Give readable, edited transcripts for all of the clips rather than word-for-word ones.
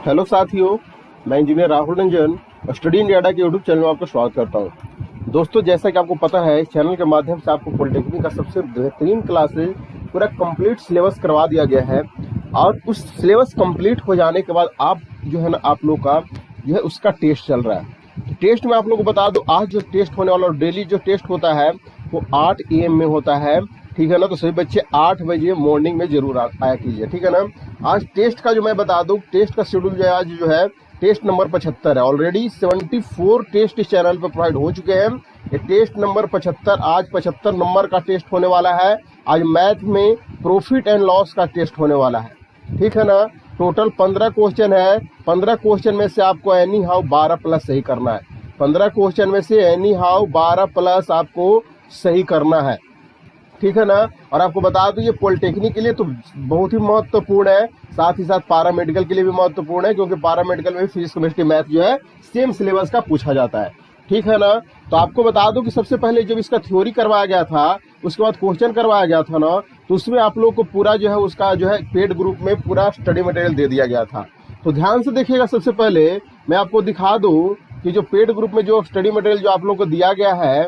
Hello साथियों, मैं engineer Rahul Ranjan study India के यूट्यूब चैनल में आपका स्वागत करता हूं। दोस्तों, जैसा कि आपको पता है, इस चैनल के माध्यम से आपको पॉलिटेक्निक का सबसे बेहतरीन क्लासेज पूरा कंप्लीट सिलेबस करवा दिया गया है। और उस सिलेबस कंप्लीट हो जाने के बाद आप जो है ना, आप लोग का जो है उसका टेस्ट चल रहा है। टेस्ट में आप लोग को बता दो, आज जो टेस्ट होने वाला, डेली जो टेस्ट होता है वो 8 AM में होता है, ठीक है ना। तो सभी बच्चे 8 बजे मॉर्निंग में जरूर आया कीजिए, ठीक है ना। आज टेस्ट का जो मैं बता दूं, टेस्ट का शेड्यूल जो है, आज जो है टेस्ट नंबर 75 है। ऑलरेडी 74 टेस्ट इस चैनल पर प्रोवाइड हो चुके हैं। ये टेस्ट नंबर 75, आज 75 नंबर का टेस्ट होने वाला है। आज मैथ में प्रॉफिट एंड लॉस का टेस्ट होने वाला है, ठीक है ना। टोटल 15 क्वेश्चन है। 15 क्वेश्चन में से आपको एनी हाउ 12 प्लस सही करना है। 15 क्वेश्चन में से एनी हाउ 12 प्लस आपको सही करना है, ठीक है ना। और आपको बता दूं, ये पॉलिटेक्निक के लिए तो बहुत ही महत्वपूर्ण है, साथ ही साथ पारा मेडिकल के लिए भी महत्वपूर्ण है, क्योंकि पारा मेडिकल में फिजिक्स केमिस्ट्री मैथ जो है सेम सिलेबस का पूछा जाता है, ठीक है ना। तो आपको बता दूं कि सबसे पहले जब इसका थ्योरी करवाया गया था, उसके बाद क्वेश्चन करवाया गया था ना, तो उसमें आप लोग को पूरा जो है उसका जो है पेड ग्रुप में पूरा स्टडी मटेरियल दे दिया गया था। तो ध्यान से देखिएगा, सबसे पहले मैं आपको दिखा दूं कि जो पेड ग्रुप में जो स्टडी मटेरियल जो आप लोग को दिया गया है,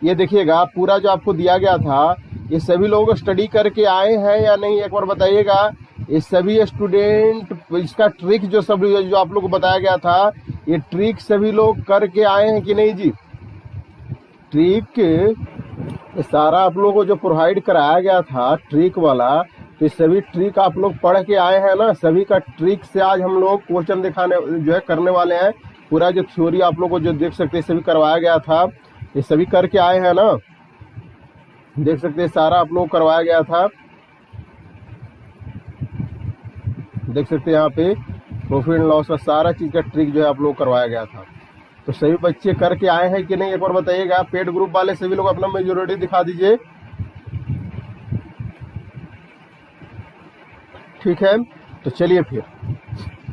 ये देखिएगा पूरा जो आपको दिया गया था, ये सभी लोग स्टडी करके आए हैं या नहीं, एक बार बताइएगा। ये सभी स्टूडेंट, इसका ट्रिक जो सब जो आप लोग को बताया गया था, ये ट्रिक सभी लोग करके आए हैं कि नहीं जी। ट्रिक ये सारा आप लोगों को जो प्रोवाइड कराया गया था ट्रिक वाला, तो ये सभी ट्रिक आप लोग पढ़ के आए हैं ना। सभी का ट्रिक से आज हम लोग क्वेश्चन दिखाने जो है करने वाले हैं। पूरा जो थ्योरी आप लोग को जो देख सकते हैं सभी करवाया गया था, ये सभी करके आए हैं ना। देख सकते हैं सारा आप लोग करवाया गया था। देख सकते हैं यहाँ पे प्रॉफिट एंड लॉस का सारा चीज का ट्रिक जो है आप लोग करवाया गया था। तो सभी बच्चे करके आए हैं कि नहीं, एक बार बताइएगा। पेड ग्रुप वाले सभी लोग अपना मेजॉरिटी दिखा दीजिए, ठीक है। तो चलिए फिर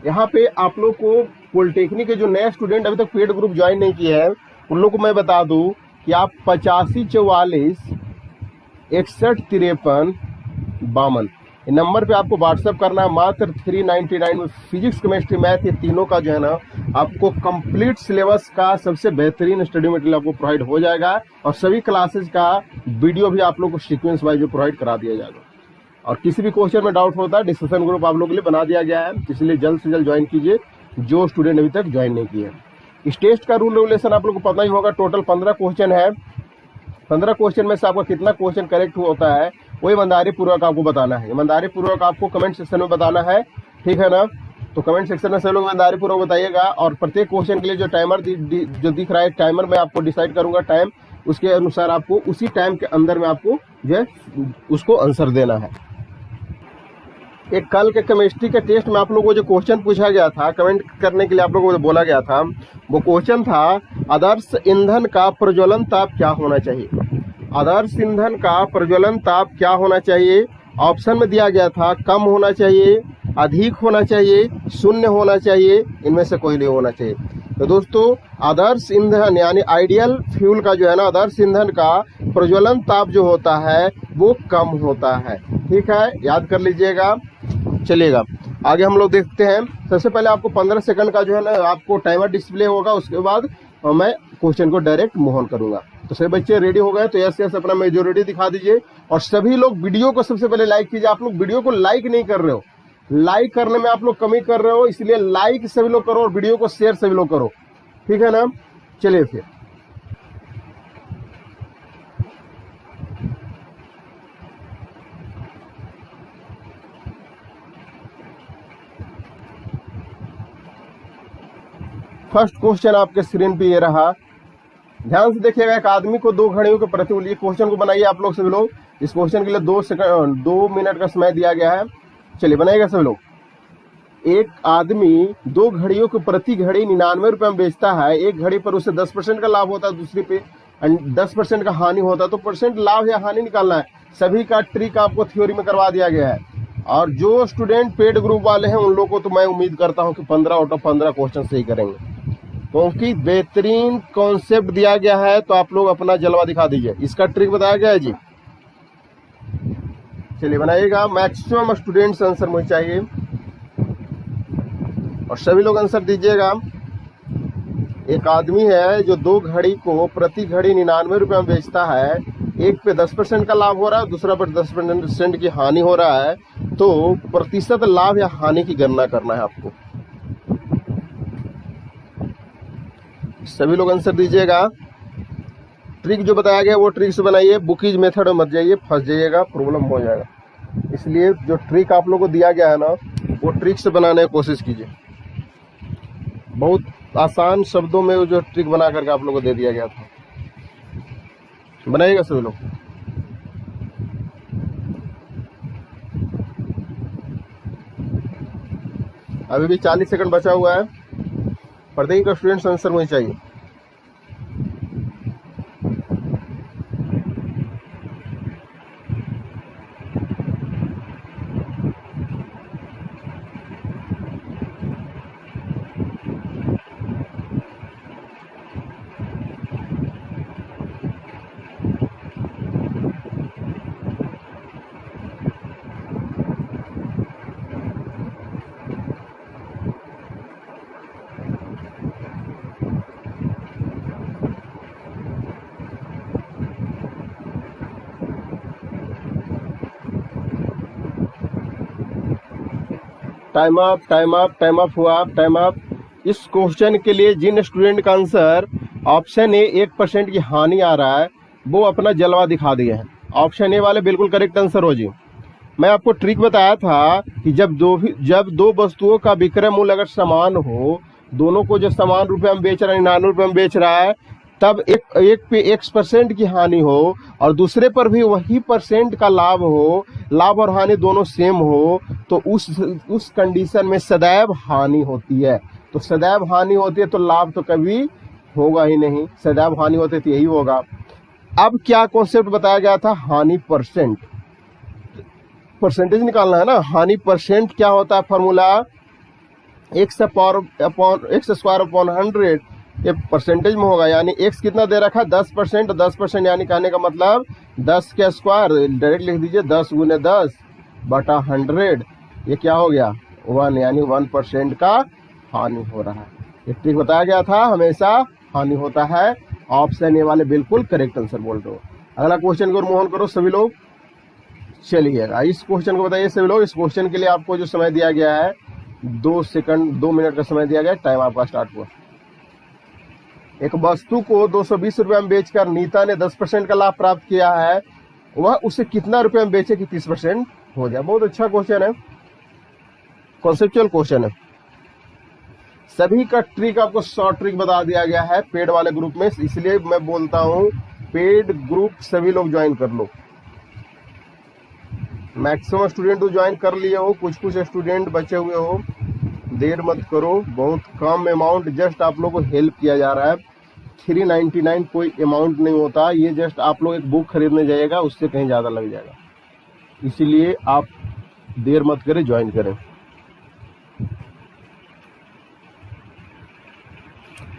यहाँ पे आप लोग को पॉलिटेक्निक के जो नए स्टूडेंट अभी तक पेड ग्रुप ज्वाइन नहीं किए हैं, उन लोग को मैं बता दूं कि आप 85 44 61 53 52 नंबर पे आपको व्हाट्सएप करना है। मात्र 399 में फिजिक्स केमिस्ट्री मैथ ये तीनों का जो है ना आपको कंप्लीट सिलेबस का सबसे बेहतरीन स्टडी मटेरियल आपको प्रोवाइड हो जाएगा। और सभी क्लासेस का वीडियो भी आप लोग को सीक्वेंस वाइज जो प्रोवाइड करा दिया जाएगा। और किसी भी क्वेश्चन में डाउट होता है, डिस्कशन ग्रुप आप लोग के लिए बना दिया गया है, इसलिए जल्द से जल्द ज्वाइन कीजिए जो स्टूडेंट अभी तक ज्वाइन नहीं किए। इस टेस्ट का रूल रेगुलेशन आप लोग को पता ही होगा। टोटल 15 क्वेश्चन है। 15 क्वेश्चन में से आपका कितना क्वेश्चन करेक्ट होता है वो ईमानदारी पूर्वक आपको बताना है। ईमानदारी पूर्वक आपको कमेंट सेक्शन में बताना है, ठीक है ना। तो कमेंट सेक्शन में सब लोग ईमानदारी पूर्वक बताइएगा। और प्रत्येक क्वेश्चन के लिए जो टाइमर जो दिख रहा है, टाइमर में आपको डिसाइड करूंगा टाइम, उसके अनुसार आपको उसी टाइम के अंदर में आपको जो है उसको आंसर देना है। एक कल के केमिस्ट्री के टेस्ट में आप लोगों को जो क्वेश्चन पूछा गया था, कमेंट करने के लिए आप लोगों को बोला गया था, वो क्वेश्चन था आदर्श ईंधन का प्रज्वलन ताप क्या होना चाहिए। आदर्श ईंधन का प्रज्वलन ताप क्या होना चाहिए। ऑप्शन में दिया गया था कम होना चाहिए, अधिक होना चाहिए, शून्य होना चाहिए, इनमें से कोई नहीं होना चाहिए। तो दोस्तों, आदर्श ईंधन यानी आइडियल फ्यूल का जो है ना, आदर्श ईंधन का प्रज्वलन ताप जो होता है वो कम होता है, ठीक है, याद कर लीजिएगा। चलिएगा आगे हम लोग देखते हैं। सबसे पहले आपको 15 सेकंड का जो है ना आपको टाइमर डिस्प्ले होगा, उसके बाद मैं क्वेश्चन को डायरेक्ट मूव ऑन करूंगा। तो सभी बच्चे रेडी हो गए तो यस यस अपना मेजॉरिटी दिखा दीजिए। और सभी लोग वीडियो को सबसे पहले लाइक कीजिए। आप लोग वीडियो को लाइक नहीं कर रहे हो, लाइक करने में आप लोग कमी कर रहे हो, इसलिए लाइक सभी लोग करो और वीडियो को शेयर सभी लोग करो, ठीक है ना। चलिए फिर फर्स्ट क्वेश्चन आपके स्क्रीन पे ये रहा। ध्यान से देखिएगा। एक आदमी को 2 घड़ियों के प्रतिकूल, ये क्वेश्चन को बनाइए आप लोग सभी लोग। इस क्वेश्चन के लिए 2 मिनट का समय दिया गया है। चलिए बनाइएगा सभी लोग। एक आदमी 2 घड़ियों को प्रति घड़ी 99 रुपए में बेचता है। एक घड़ी पर उसे 10% का लाभ होता है, दूसरी पे 10% का हानि होता है। तो परसेंट लाभ या हानि निकालना है। सभी का ट्रिक आपको थ्योरी में करवा दिया गया है। और जो स्टूडेंट पेड ग्रुप वाले हैं उन लोगों को तो मैं उम्मीद करता हूं कि 15 आउट ऑफ 15 क्वेश्चन सही करेंगे, क्योंकि बेहतरीन कॉन्सेप्ट दिया गया है। तो आप लोग अपना जलवा दिखा दीजिए। इसका ट्रिक बताया गया है जी। चलिए बनाइएगा। मैक्सिमम स्टूडेंट्स आंसर मुझे चाहिए। और सभी लोग आंसर दीजिएगा। एक आदमी है जो 2 घड़ी को प्रति घड़ी 99 रुपये में बेचता है, एक पे 10% का लाभ हो रहा है, दूसरा पर 10% की हानि हो रहा है, तो प्रतिशत लाभ या हानि की गणना करना है आपको। सभी लोग आंसर दीजिएगा। ट्रिक जो बताया गया वो ट्रिक से बनाइए, बुकीज मेथड में मत जाइए, फंस जाइएगा, प्रॉब्लम हो जाएगा। इसलिए जो ट्रिक आप लोगों को दिया गया है ना, वो ट्रिक से बनाने की कोशिश कीजिए। बहुत आसान शब्दों में वो जो ट्रिक बना करके आप लोगों को दे दिया गया था, बनाइएगा सभी लोग। अभी भी 40 सेकंड बचा हुआ है, प्रत्येक का स्टूडेंट आंसर मुझे चाहिए। Time up, time up, time up हुआ, टाइम अप। इस क्वेश्चन के लिए जिन स्टूडेंट का आंसर ऑप्शन ए 1% की हानि आ रहा है, वो अपना जलवा दिखा दिए हैं। ऑप्शन ए वाले बिल्कुल करेक्ट आंसर हो जी। मैं आपको ट्रिक बताया था कि जब दो वस्तुओं का विक्रय मूल्य अगर समान हो, दोनों को जो समान रुपये में बेच रहा है, 99 रुपये में बेच रहा है, तब एक पे X% की हानि हो और दूसरे पर भी वही % का लाभ हो, लाभ और हानि दोनों सेम हो, तो उस कंडीशन में सदैव हानि होती है। तो सदैव हानि होती है तो लाभ तो कभी होगा ही नहीं, सदैव हानि होती है तो यही होगा। अब क्या कॉन्सेप्ट बताया गया था? हानि परसेंटेज निकालना है ना। हानि % क्या होता है? फॉर्मूला x² अपॉन 100, ये परसेंटेज में होगा, यानी x कितना दे रखा है? 10%। 10% यानी कहने का मतलब 10 के स्क्वायर, डायरेक्ट लिख दीजिए 10 गुने 10 बटा 100, ये क्या हो गया? 1, यानी 1% का हानि हो रहा है। ये ट्रिक बताया गया था, हमेशा हानि होता है। ऑप्शन ए वाले बिल्कुल करेक्ट आंसर बोल रहे हो। अगला क्वेश्चन को मोहन करो सभी लोग। चलिएगा, इस क्वेश्चन को बताइए सभी लोग। इस क्वेश्चन के लिए आपको जो समय दिया गया है 2 मिनट का समय दिया गया। टाइम आपका स्टार्ट हुआ। एक वस्तु को 220 रुपये में बेचकर नीता ने 10% का लाभ प्राप्त किया है, वह उसे कितना रुपये में बेचे कि 30% हो जाए? बहुत अच्छा क्वेश्चन है, कॉन्सेप्चुअल क्वेश्चन है। सभी का ट्रिक आपको शॉर्ट ट्रिक बता दिया गया है पेड वाले ग्रुप में, इसलिए मैं बोलता हूं पेड ग्रुप सभी लोग ज्वाइन कर लो। मैक्सिमम स्टूडेंट तो ज्वाइन कर लिए हो, कुछ स्टूडेंट बचे हुए हो, देर मत करो। बहुत कम अमाउंट जस्ट आप लोग को हेल्प किया जा रहा है। 399 कोई अमाउंट नहीं होता, ये जस्ट आप लोग एक बुक खरीदने जाइएगा, उससे कहीं ज़्यादा लग जाएगा। इसीलिए आप देर मत करें, ज्वाइन करें।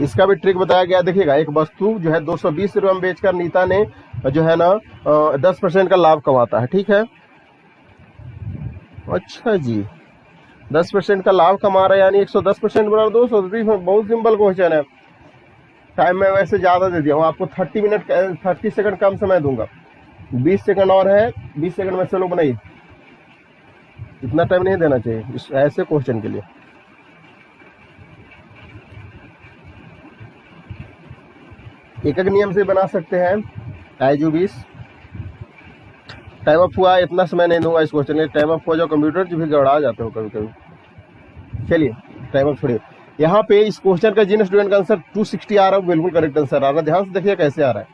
इसका भी ट्रिक बताया गया, देखिएगा। एक वस्तु जो है 220 रुपये में बेचकर नीता ने जो है ना 10% का लाभ कमाता है, ठीक है। अच्छा जी, 10% का लाभ कमा रहा है, यानी 110% बराबर 200। बहुत सिंपल क्वेश्चन है। टाइम मैं वैसे ज़्यादा दे दिया हूँ आपको, 30 सेकंड कम समय दूंगा। 20 सेकंड और है, 20 सेकंड में से लोग बनाइए। इतना टाइम नहीं देना चाहिए इस ऐसे क्वेश्चन के लिए। एक नियम से बना सकते हैं। आईजू 20 टाइम अप हुआ, इतना समय नहीं दूंगा इस क्वेश्चन में। टाइम अप हो जाओ, कंप्यूटर भी गड़बड़ा जाते हो कभी कभी। चलिए टाइम अप छोड़िए। यहाँ पे इस क्वेश्चन का जिन स्टूडेंट का आंसर 260 आ रहा है, बिल्कुल करेक्ट आंसर आ रहा है। ध्यान से देखिए कैसे आ रहा है।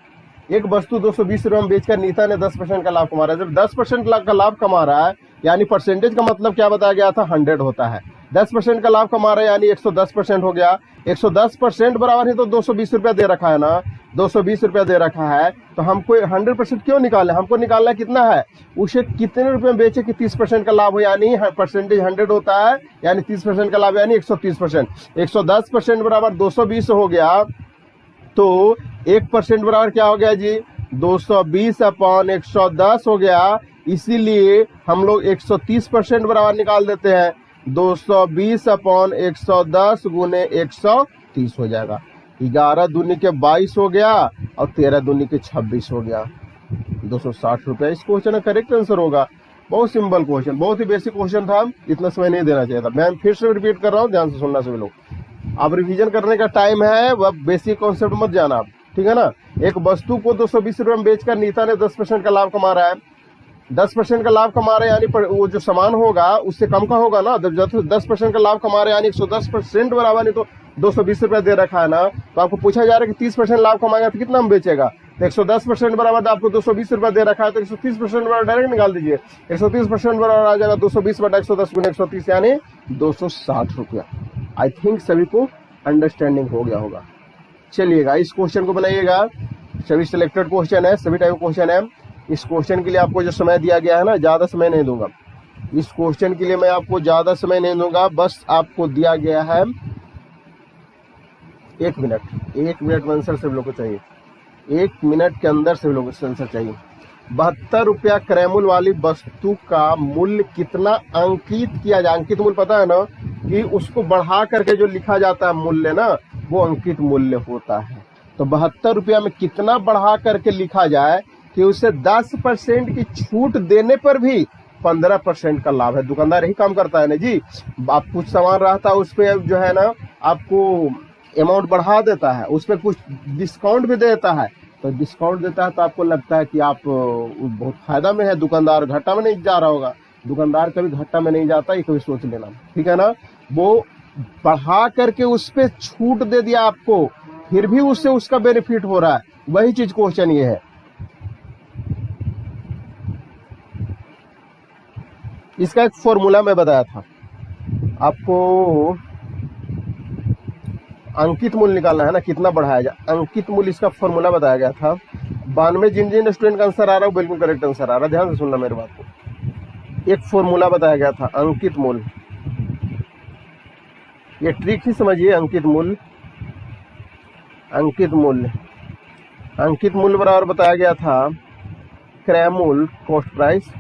एक वस्तु 220 रुपये में बेचकर नीता ने 10% का लाभ कमा रहा है। जब 10% का लाभ कमा रहा है, यानी परसेंटेज का मतलब क्या बताया गया था? 100 होता है। 10% का लाभ कमा रहा है, यानी 110% हो गया। 110% बराबर है तो 220 रुपया दे रखा है ना, 220 रुपया दे रखा है, तो हमको 100% क्यों निकालना है? हमको निकालना है कितना है, उसे कितने रुपए में बेचे कि 30% का लाभ हो, यानी परसेंटेज 100 होता है, यानी 30% का लाभ यानी 130%। 110% बराबर 220 हो गया, तो 1% बराबर क्या हो गया जी? 220 अपॉन 110 हो गया। इसीलिए हम लोग 130% बराबर निकाल देते हैं। 220 अपॉन 110 गुने 130 हो जाएगा। 11 दूनी के 22 हो गया और 13 दूनी के 26 हो गया, 260 रुपया इस क्वेश्चन का करेक्ट आंसर होगा। बहुत सिंपल क्वेश्चन, बहुत ही बेसिक क्वेश्चन था, इतना समय नहीं देना चाहिए था। मैं फिर से रिपीट कर रहा हूँ, ध्यान से सुनना सभी लोग। अब रिवीजन करने का टाइम है, वह बेसिक कॉन्सेप्ट मत जाना आप, ठीक है ना। एक वस्तु को 220 रुपये में बेचकर नीता ने 10% का लाभ कमा रहा है। 10% का लाभ कमा रहे यानी वो जो सामान होगा उससे कम का होगा ना। जब 10% का लाभ कमा रहे यानी 110% बराबर, नहीं तो 220 रुपया दे रखा है ना, तो आपको पूछा जा रहा है कि 30% लाभ कमाएगा तो कितना में बेचेगा। तो 110% बराबर आपको 220 रुपया दे रखा है, तो 130% बराबर डायरेक्ट निकाल दीजिए। 130% बराबर आ जाएगा 220 बटा 110 गुने 130 यानी 260 रुपया। आई थिंक सभी को अंडरस्टैंडिंग हो गया होगा। चलिएगा इस क्वेश्चन को बनाइएगा, सभी सिलेक्टेड क्वेश्चन है, सभी टाइप क्वेश्चन है। इस क्वेश्चन के लिए आपको जो समय दिया गया है ना, ज्यादा समय नहीं दूंगा इस क्वेश्चन के लिए, मैं आपको ज्यादा समय नहीं दूंगा। बस आपको दिया गया है 1 मिनट। 1 मिनट में आंसर सभी लोग को चाहिए, 1 मिनट के अंदर सभी लोगों को आंसर चाहिए। 72 रुपया क्रय मूल्य वाली वस्तु का मूल्य कितना अंकित किया जाए। अंकित मूल्य पता है ना कि उसको बढ़ा करके जो लिखा जाता है मूल्य ना, वो अंकित मूल्य होता है। तो 72 रुपया में कितना बढ़ा करके लिखा जाए कि उसे 10% की छूट देने पर भी 15% का लाभ है। दुकानदार यही काम करता है ना जी। आप कुछ सामान रहता है उस पर जो है ना आपको अमाउंट बढ़ा देता है, उस पर कुछ डिस्काउंट भी देता है। तो डिस्काउंट देता है तो आपको लगता है कि आप बहुत फायदा में है, दुकानदार घाटा में नहीं जा रहा होगा। दुकानदार कभी घाटा में नहीं जाता, ये कभी सोच लेना, ठीक है ना। वो बढ़ा करके उस पर छूट दे दिया आपको, फिर भी उससे उसका बेनिफिट हो रहा है। वही चीज क्वेश्चन ये है। इसका एक फॉर्मूला मैं बताया था आपको, अंकित मूल्य निकालना है ना, कितना बढ़ाया जाए। अंकित मूल्य इसका फॉर्मूला बताया गया था। 92 जिन स्टूडेंट का आंसर आ रहा है बिल्कुल करेक्ट आंसर आ रहा है, ध्यान से सुनना मेरी बात को। एक फॉर्मूला बताया गया था अंकित मूल्य, ये ट्रिक ही समझिए। अंकित मूल्य, अंकित मूल्य, अंकित मूल्य बराबर बताया गया था क्रय मूल्य कॉस्ट प्राइस,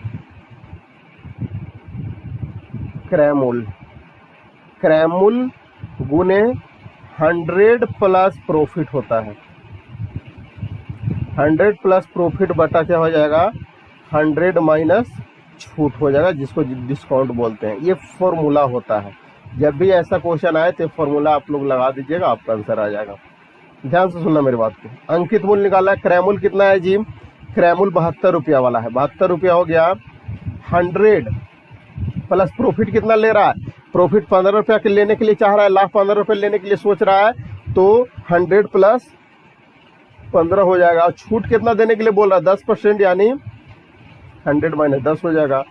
क्रय मूल्य, क्रय मूल्य गुने 100 प्लस प्रॉफिट होता है। 100 प्लस प्रॉफिट बटा क्या हो जाएगा, 100 माइनस छूट हो जाएगा, जिसको डिस्काउंट बोलते हैं। ये फॉर्मूला होता है। जब भी ऐसा क्वेश्चन आए तो फॉर्मूला आप लोग लगा दीजिएगा, आपका आंसर आ जाएगा। ध्यान से सुनना मेरी बात को। अंकित मूल्य निकाला है, क्रय मूल्य कितना है जी, क्रय मूल्य 72 रुपया वाला है। 72 रुपया हो गया, 100 प्लस प्रॉफिट कितना ले रहा है, प्रॉफिट 15 रुपया के लेने के लिए चाह रहा है, लाभ 15 रुपये लेने के लिए सोच रहा है, तो 100 प्लस 15 हो जाएगा। और छूट कितना देने के लिए बोल रहा है, 10%, यानी 100 माइनस 10 हो जाएगा,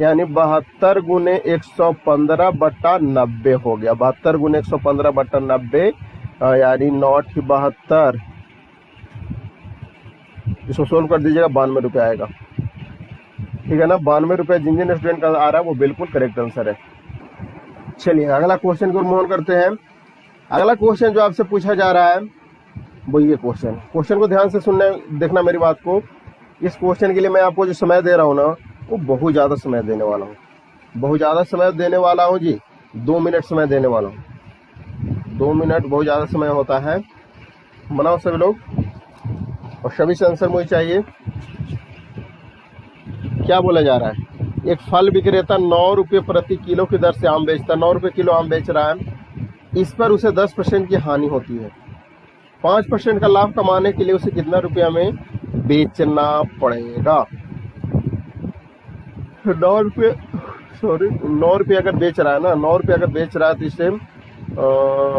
यानी 72 गुने 115 बटा 90 हो गया। 72 गुने 115 बटा 90 यानी 9×72, इसको सोल्व कर दीजिएगा, 92 रुपये आएगा, ठीक है ना। 92 रुपये जिन स्टूडेंट का आ रहा है वो बिल्कुल करेक्ट आंसर है। चलिए अगला क्वेश्चन को मूव ऑन करते हैं। अगला क्वेश्चन जो आपसे पूछा जा रहा है वो ये क्वेश्चन को ध्यान से सुनना, देखना मेरी बात को। इस क्वेश्चन के लिए मैं आपको जो समय दे रहा हूँ ना, वो बहुत ज़्यादा समय देने वाला हूँ, बहुत ज़्यादा समय देने वाला हूँ जी। 2 मिनट समय देने वाला हूँ। 2 मिनट बहुत ज़्यादा समय होता है। बनाओ सभी लोग, और सभी से आंसर मुझे चाहिए। क्या बोला जा रहा है, एक फल विक्रेता 9 रुपये प्रति किलो की दर से आम बेचता है, 9 रुपये किलो आम बेच रहा है। इस पर उसे 10% की हानि होती है। 5% का लाभ कमाने के लिए उसे कितना रुपया में बेचना पड़ेगा। 9 रुपये अगर बेच रहा है ना, 9 रुपये अगर बेच रहा है तो इससे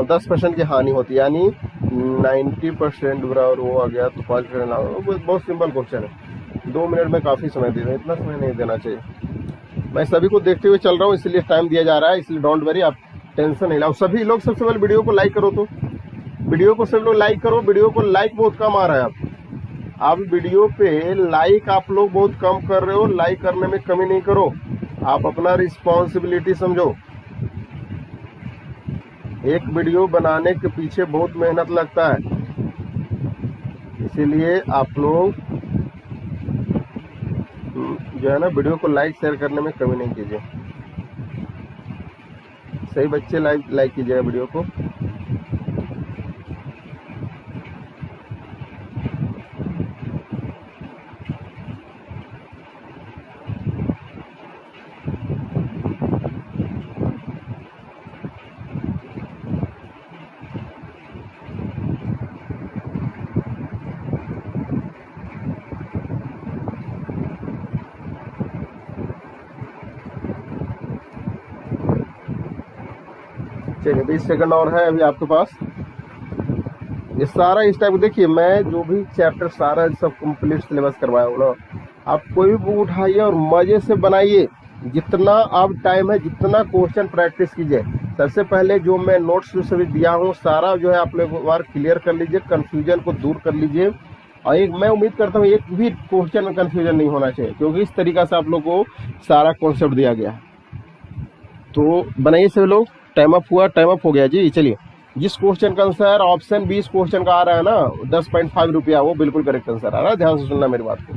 10% की हानि होती है, यानी 90% बराबर वो आ गया, तो 5%। बहुत सिंपल क्वेश्चन है। 2 मिनट में काफ़ी समय दे रहे हैं, इतना समय नहीं देना चाहिए। मैं सभी को देखते हुए चल रहा हूँ, इसलिए टाइम दिया जा रहा है, इसलिए डोंट वरी, आप टेंशन नहीं लाओ। सभी लोग सबसे पहले वीडियो को लाइक करो, तो वीडियो को सब लोग लाइक करो। वीडियो को लाइक बहुत कम आ रहा है। आप वीडियो पे लाइक आप लोग बहुत कम कर रहे हो, लाइक करने में कमी नहीं करो। आप अपना रिस्पॉन्सिबिलिटी समझो। एक वीडियो बनाने के पीछे बहुत मेहनत लगता है, इसीलिए आप लोग जो है ना वीडियो को लाइक शेयर करने में कमी नहीं कीजिए। सही बच्चे लाइक कीजिएगा वीडियो को। चलिए 20 सेकंड और है अभी आपके पास। ये सारा इस टाइप देखिए, मैं जो भी चैप्टर सारा सब कंप्लीट सिलेबस करवाया हूँ ना, आप कोई भी बुक उठाइए और मजे से बनाइए। जितना आप टाइम है, जितना क्वेश्चन प्रैक्टिस कीजिए। सबसे पहले जो मैं नोट्स जो सभी दिया हूँ सारा जो है आप लोग एक बार क्लियर कर लीजिए, कंफ्यूजन को दूर कर लीजिए। और एक मैं उम्मीद करता हूँ एक भी क्वेश्चन में कंफ्यूजन नहीं होना चाहिए, क्योंकि इस तरीका से आप लोग को सारा कॉन्सेप्ट दिया गया है। तो बनाइए सभी लोग। टाइम अप हुआ, टाइम अप हो गया जी। चलिए, जिस क्वेश्चन का आंसर ऑप्शन 20 क्वेश्चन का आ रहा है ना 10.5 रुपया, वो बिल्कुल करेक्ट आंसर आ रहा है। ध्यान से सुनना मेरी बात को।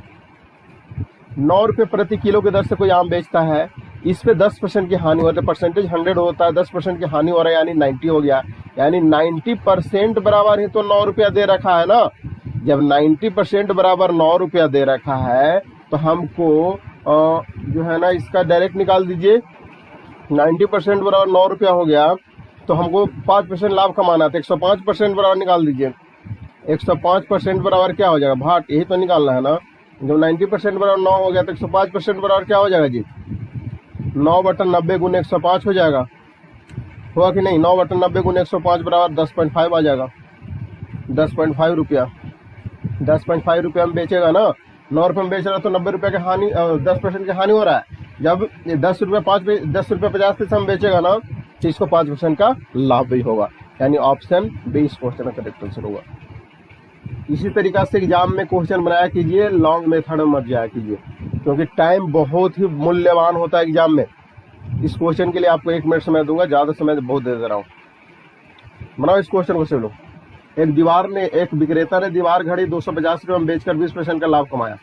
9 रुपये प्रति किलो की दर से कोई आम बेचता है, इस पे 10% की हानि होती है। परसेंटेज 100 होता है, 10% की हानि हो रहा है, यानी 90 हो गया। यानी 90% बराबर ही तो 9 रुपया दे रखा है ना। जब 90% बराबर 9 रुपया दे रखा है तो हमको जो है ना इसका डायरेक्ट निकाल दीजिए। 90% बराबर 9 रुपया हो गया, तो हमको 5% लाभ कमाना था। 105% बराबर निकाल दीजिए। 105% बराबर क्या हो जाएगा भाट, यही तो निकालना है ना। जब 90% बराबर 9 हो गया तो 105% बराबर क्या हो जाएगा जी, 9/90 गुने 105 हो जाएगा। हुआ कि नहीं? 9/90 गुने 105 बराबर 10.5 आ जाएगा। 10.5 रुपया, 10.5 रुपया में बेचेगा ना। 9 रुपये में बेच रहा है तो 90 रुपये की हानि, 10% की हानि हो रहा है। जब 10 रुपये 50 पैसे हम बेचेगा ना, तो इसको 5% का लाभ भी होगा। यानी ऑप्शन बी इस क्वेश्चन का करेक्ट आंसर होगा। इसी तरीका से एग्जाम में क्वेश्चन बनाया कीजिए, लॉन्ग मेथड में मत जाया कीजिए, क्योंकि टाइम बहुत ही मूल्यवान होता है एग्जाम में। इस क्वेश्चन के लिए आपको 1 मिनट समय दूंगा, ज्यादा समय बहुत दे रहा हूँ। बनाओ इस क्वेश्चन को सब लोग। एक विक्रेता ने दीवार घड़ी 250 रुपये में बेचकर 20% का लाभ कमाया।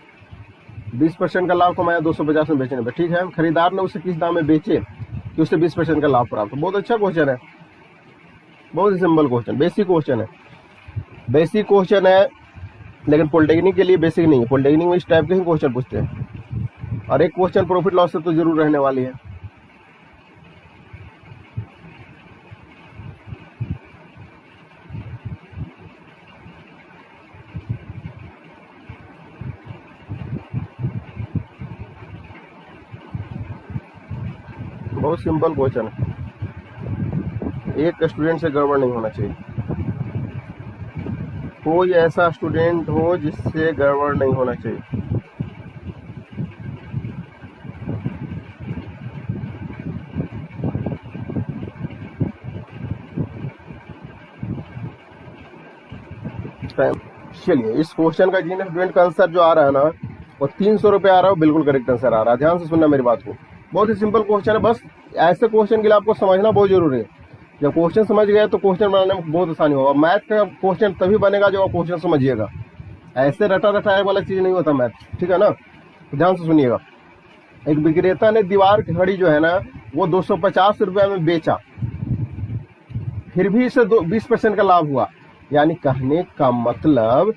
20% का लाभ कमाया 250 में बेचने पे, ठीक है। खरीदार ने उसे किस दाम में बेचे कि उससे 20% का लाभ प्राप्त हो। बहुत अच्छा क्वेश्चन है, बहुत ही सिंपल क्वेश्चन, बेसिक क्वेश्चन है। बेसिक क्वेश्चन है, लेकिन पॉलिटेक्निक के लिए बेसिक नहीं है। पॉलिटेक्निक में इस टाइप के ही क्वेश्चन पूछते हैं। और एक क्वेश्चन प्रॉफिट लॉस से तो जरूर रहने वाली है। बहुत सिंपल क्वेश्चन है, एक स्टूडेंट से गड़बड़ नहीं होना चाहिए। कोई ऐसा स्टूडेंट हो जिससे गड़बड़ नहीं होना चाहिए। चलिए, इस क्वेश्चन का जिन स्टूडेंट का आंसर जो आ रहा है ना वो 300 रुपये आ रहा है, वो बिल्कुल करेक्ट आंसर आ रहा है। ध्यान से सुनना मेरी बात को। बहुत ही सिंपल क्वेश्चन है, बस ऐसे क्वेश्चन के लिए आपको समझना बहुत जरूरी है। जब क्वेश्चन समझ गए तो क्वेश्चन बनाने में बहुत आसानी होगा। मैथ का क्वेश्चन तभी बनेगा जब आप क्वेश्चन समझिएगा। ऐसे रटा रटाया वाला चीज नहीं होता मैथ, ठीक है ना। ध्यान से सुनिएगा। एक विक्रेता ने दीवार की घड़ी जो है ना वो 250 रुपये में बेचा, फिर भी इसे 20% का लाभ हुआ। यानी कहने का मतलब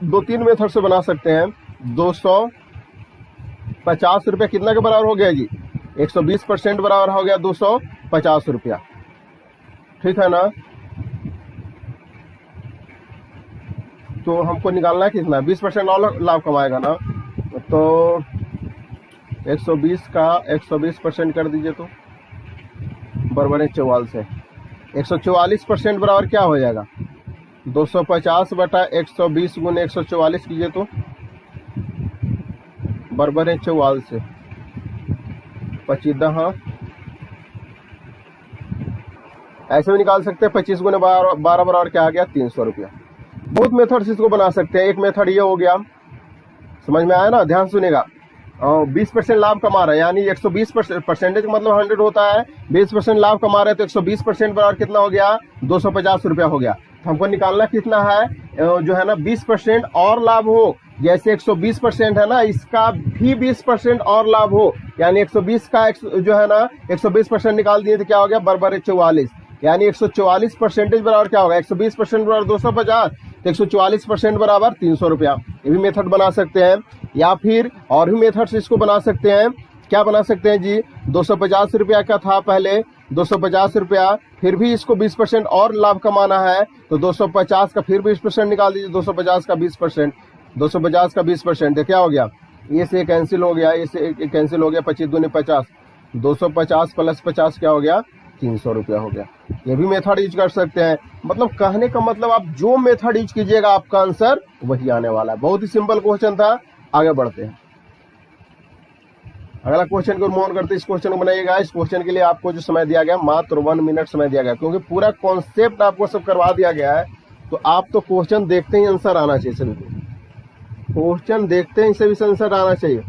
2-3 मेथड से बना सकते हैं। 250 रुपये कितना के बराबर हो गया जी, 120% बराबर हो गया 250 रुपया, ठीक है ना। तो हमको निकालना है कितना, 20% और लाभ कमाएगा ना। तो 120 का 120% कर दीजिए तो बराबर 44 है। 144% बराबर क्या हो जाएगा, 250/120 गुने 144 कीजिए तो बराबर है 44 से 25। हाँ, ऐसे भी निकाल सकते हैं। 25 गुने 12 बराबर क्या आ गया, 300 रुपया। बहुत मेथड से इसको बना सकते हैं। एक मेथड ये हो गया, समझ में आया ना। ध्यान सुनेगा। 20% लाभ कमा रहा है, यानी 120% परसेंटेज मतलब 100 होता है। 20% लाभ कमा रहे हैं तो 120% बराबर कितना हो गया, 250 रुपया हो गया। तो हमको निकालना कितना है, जो है ना 20% और लाभ हो जैसे 120% है ना, इसका भी 20% और लाभ हो, यानी 120 का जो है ना 120% निकाल दिए तो क्या हो गया, बराबर 44, यानी 144% बराबर क्या होगा, 120% बराबर 250, तो 144% बराबर 300 रुपया। ये भी मेथड बना सकते हैं, या फिर और भी मेथड से इसको बना सकते हैं। क्या बना सकते हैं जी, 250 रुपया का था पहले, 250 रुपया, फिर भी इसको 20% और लाभ कमाना है तो 250 का फिर 20% निकाल दीजिए, 250 का 20%, 250 का 20%, क्या हो गया, ये से कैंसिल हो गया, ये से कैंसिल हो गया, 25 दूनी 50, 250 प्लस 50 क्या हो गया, 300 रुपया हो गया। ये भी मेथड यूज कर सकते हैं। मतलब कहने का मतलब आप जो मेथड यूज कीजिएगा आपका आंसर वही आने वाला है। बहुत ही सिंपल क्वेश्चन था, आगे बढ़ते हैं। अगला क्वेश्चन को मूव करते हैं। इस क्वेश्चन को बनाइएगा। इस क्वेश्चन के लिए आपको जो समय दिया गया मात्र 1 मिनट समय दिया गया, क्योंकि पूरा कॉन्सेप्ट आपको सब करवा दिया गया है। तो आप तो क्वेश्चन देखते ही आंसर आना चाहिए, सभी को क्वेश्चन देखते ही सभी आंसर आना चाहिए।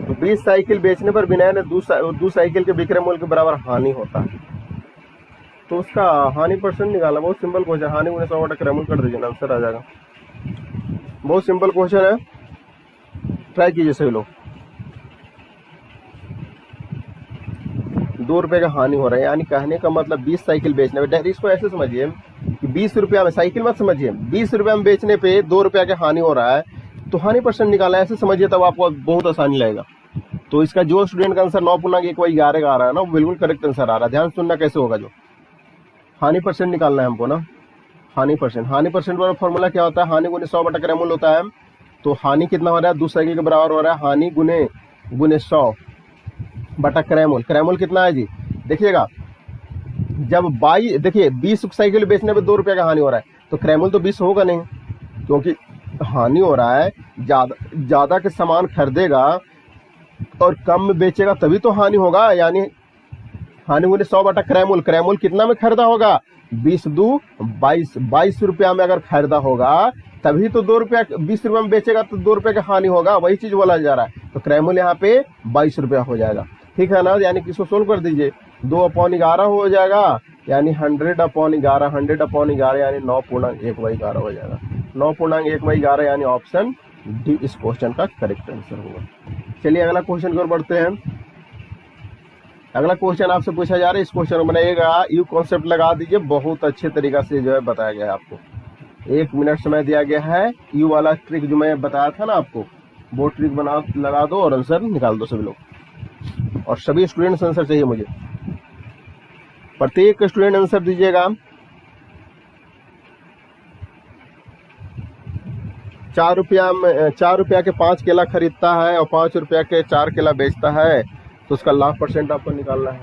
तो 20 साइकिल बेचने पर विनय ने दो साइकिल के विक्रय मूल्य के बराबर हानि होता है, तो उसका हानि परसेंट निकालना। बहुत सिंपल क्वेश्चन, हानि गुने 100 बटा क्रय मूल्य कर दीजिए, आंसर आ जाएगा। बहुत सिंपल क्वेश्चन है, ट्राई कीजिए सभी लोग। 2 रुपए का हानि हो रहा है, यानी कहने का मतलब 20 साइकिल बेचने पे, डायरेक्ट इसको ऐसे समझिए कि 20 रुपया में, साइकिल मत समझिए, 20 रुपया में बेचने पे 2 रुपया का हानि हो रहा है, तो हानि परसेंट निकालना है, ऐसे समझिए, तब आपको बहुत आसानी लगेगा। तो इसका जो स्टूडेंट का आंसर 9.1 का आ रहा है ना, वो बिल्कुल करेक्ट आंसर आ रहा है। ध्यान सुनना कैसे होगा, जो हानि परसेंट निकालना है हमको ना, हानि परसेंट वाला फॉर्मूला क्या होता है, हानि गुने 100 बटा क्रय मूल्य होता है। तो हानि कितना हो रहा है, 2 साइकिल के बराबर हो रहा है, हानि गुने 100 बटा क्रय मूल्य कितना है जी, देखिएगा जब 22, देखिए 20 साइकिल बेचने पे 2 रुपया का हानि हो रहा है, तो क्रय मूल्य तो 20 होगा नहीं, क्योंकि हानि हो रहा है, ज्यादा के सामान खरीदेगा और कम में बेचेगा तभी तो हानि होगा। यानी हानि गुने 100 बटा क्रय मूल्य कितना में खरीदा होगा, 20 दू 22 रुपया में अगर खरीदा होगा तभी तो 2 रुपया, 20 रुपया में बेचेगा तो 2 रुपये का हानि होगा, वही चीज बोला जा रहा है। तो क्रय मूल्य यहाँ पे 22 रुपया हो जाएगा, ठीक है ना। यानी किसको सोल्व कर दीजिए, 2/11 हो जाएगा, यानी 100/11 यानी 9.1/11 हो जाएगा, 9.1/11 यानी ऑप्शन डी इस क्वेश्चन का करेक्ट आंसर होगा। चलिए अगला क्वेश्चन की ओर बढ़ते हैं। अगला क्वेश्चन आपसे पूछा जा रहा है, इस क्वेश्चन को बनाइएगा, यू कॉन्सेप्ट लगा दीजिए, बहुत अच्छे तरीका से जो है बताया गया है आपको। 1 मिनट समय दिया गया है। यू वाला ट्रिक जो मैं बताया था ना आपको, वो ट्रिक लगा दो और आंसर निकाल दो सभी लोग, और सभी स्टूडेंट्स आंसर चाहिए मुझे, प्रत्येक स्टूडेंट आंसर दीजिएगा। 4 रुपया के 5 केला खरीदता है और 5 रुपया के 4 केला बेचता है, तो उसका लाभ परसेंट आपको निकालना है।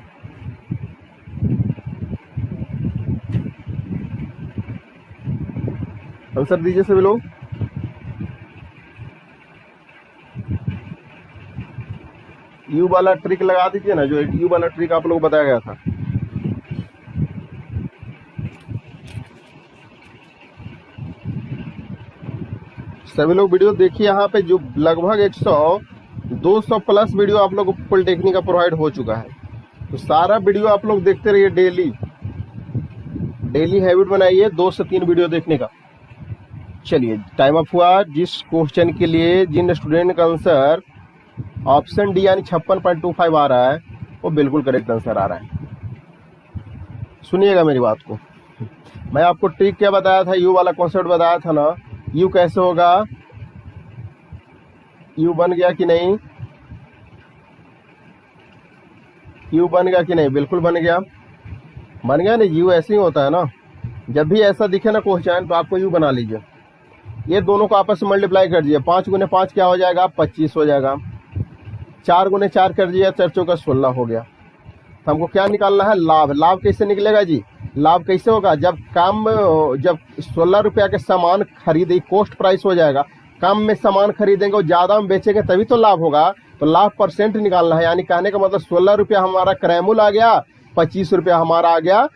आंसर दीजिए सभी लोग। यू वाला ट्रिक लगा दीजिए ना, जो यू वाला ट्रिक आप लोग बताया गया था। सभी लोग वीडियो देखिए, यहाँ पे जो लगभग 200 प्लस वीडियो आप लोग को पॉलिटेक्निक का प्रोवाइड हो चुका है, तो सारा वीडियो आप लोग देखते रहिए। डेली हैबिट बनाइए 2 से 3 वीडियो देखने का। चलिए टाइम अप हुआ। जिस क्वेश्चन के लिए जिन स्टूडेंट का आंसर ऑप्शन डी यानी 56.25 आ रहा है, वो बिल्कुल करेक्ट आंसर आ रहा है। सुनिएगा मेरी बात को, मैं आपको ट्रिक क्या बताया था, यू वाला कॉन्सेप्ट बताया था ना। यू कैसे होगा, यू बन गया कि नहीं, यू बन गया कि नहीं, बिल्कुल बन गया ना। यू ऐसे ही होता है ना, जब भी ऐसा दिखे ना क्वेश्चन तो आपको यू बना लीजिए। ये दोनों को आपस में मल्टीप्लाई कर दीजिए, 5 गुने 5 क्या हो जाएगा, 25 हो जाएगा। 4 गुने 4 कर दीजिए, 4 चौका 16 हो गया। तो हमको क्या निकालना है, लाभ। लाभ कैसे निकलेगा जी, लाभ कैसे होगा, जब 16 रुपया के सामान खरीदे, कॉस्ट प्राइस हो जाएगा, कम में सामान खरीदेंगे और ज्यादा में बेचेंगे तभी तो लाभ होगा। तो लाभ परसेंट निकालना है, यानी कहने का मतलब 16 रुपया हमारा क्रय मूल्य आ गया, 25 रुपया हमारा आ गया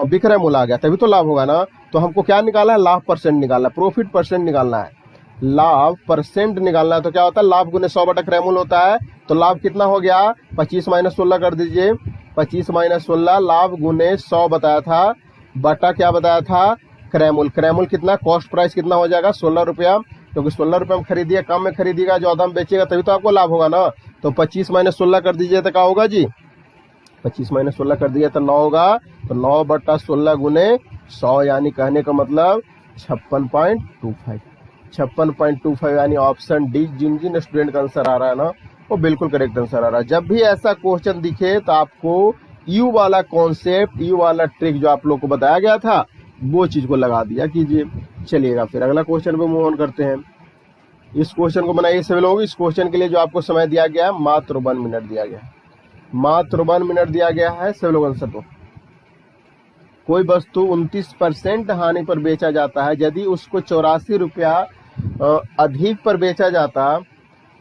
विक्रय मूल्य आ गया, तभी तो लाभ होगा ना। तो हमको क्या निकालना है, लाभ परसेंट निकालना है, प्रॉफिट परसेंट निकालना है, लाभ परसेंट निकालना है। तो क्या होता है, लाभ गुने 100 बटा क्रय मूल्य होता है। तो लाभ कितना हो गया, 25 माइनस 16 कर दीजिए, 25 माइनस 16 लाभ गुने 100 बताया था, बटा क्या बताया था, क्रय मूल्य। क्रय मूल्य कितना, कॉस्ट प्राइस कितना हो जाएगा 16 रुपया, क्योंकि 16 रुपये में खरीदिए, कम में खरीदिएगा, ज्यादा में बेचेगा, तभी तो आपको लाभ होगा ना। तो 25 माइनस 16 कर दीजिए तो क्या होगा जी, 25 माइनस 16 कर दिया तो 9 होगा। तो 9 बटा 16 गुने 100, यानी कहने का मतलब 56.25, 56.25, यानी ऑप्शन डी जिन जिन स्टूडेंट का आंसर आ रहा है ना वो बिल्कुल करेक्ट आंसर आ रहा है। जब भी ऐसा क्वेश्चन दिखे तो आपको यू वाला कॉन्सेप्ट, यू वाला ट्रिक जो आप लोग को बताया गया था वो चीज को लगा दिया कीजिए। चलिएगा फिर अगला क्वेश्चन पे मूव ऑन करते हैं। इस क्वेश्चन को बनाइए सभी लोग। इस क्वेश्चन के लिए जो आपको समय दिया गया है मात्र 1 मिनट दिया गया है, मात्र 1 मिनट दिया गया है। सभी लोग आंसर दो। कोई वस्तु 29% हानि पर बेचा जाता है, यदि उसको 84 रुपया अधिक पर बेचा जाता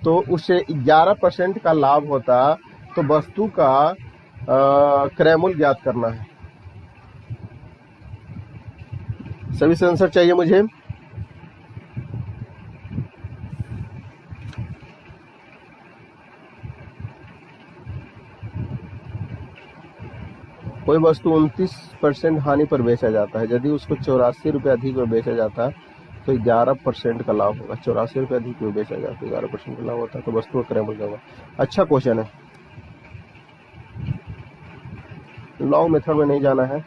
तो उसे 11% का लाभ होता। तो वस्तु का क्रय मूल्य ज्ञात करना है। सभी से आंसर चाहिए मुझे। कोई वस्तु 29% हानि पर बेचा जाता है, यदि उसको 84 रुपये अधिक में बेचा जाता तो 11% का लाभ होगा। 84 रुपये अधिक में बेचा जाता तो 11% का लाभ होता है, तो वस्तु का क्रय मूल्य होगा। अच्छा क्वेश्चन है, लॉन्ग मेथड में नहीं जाना है।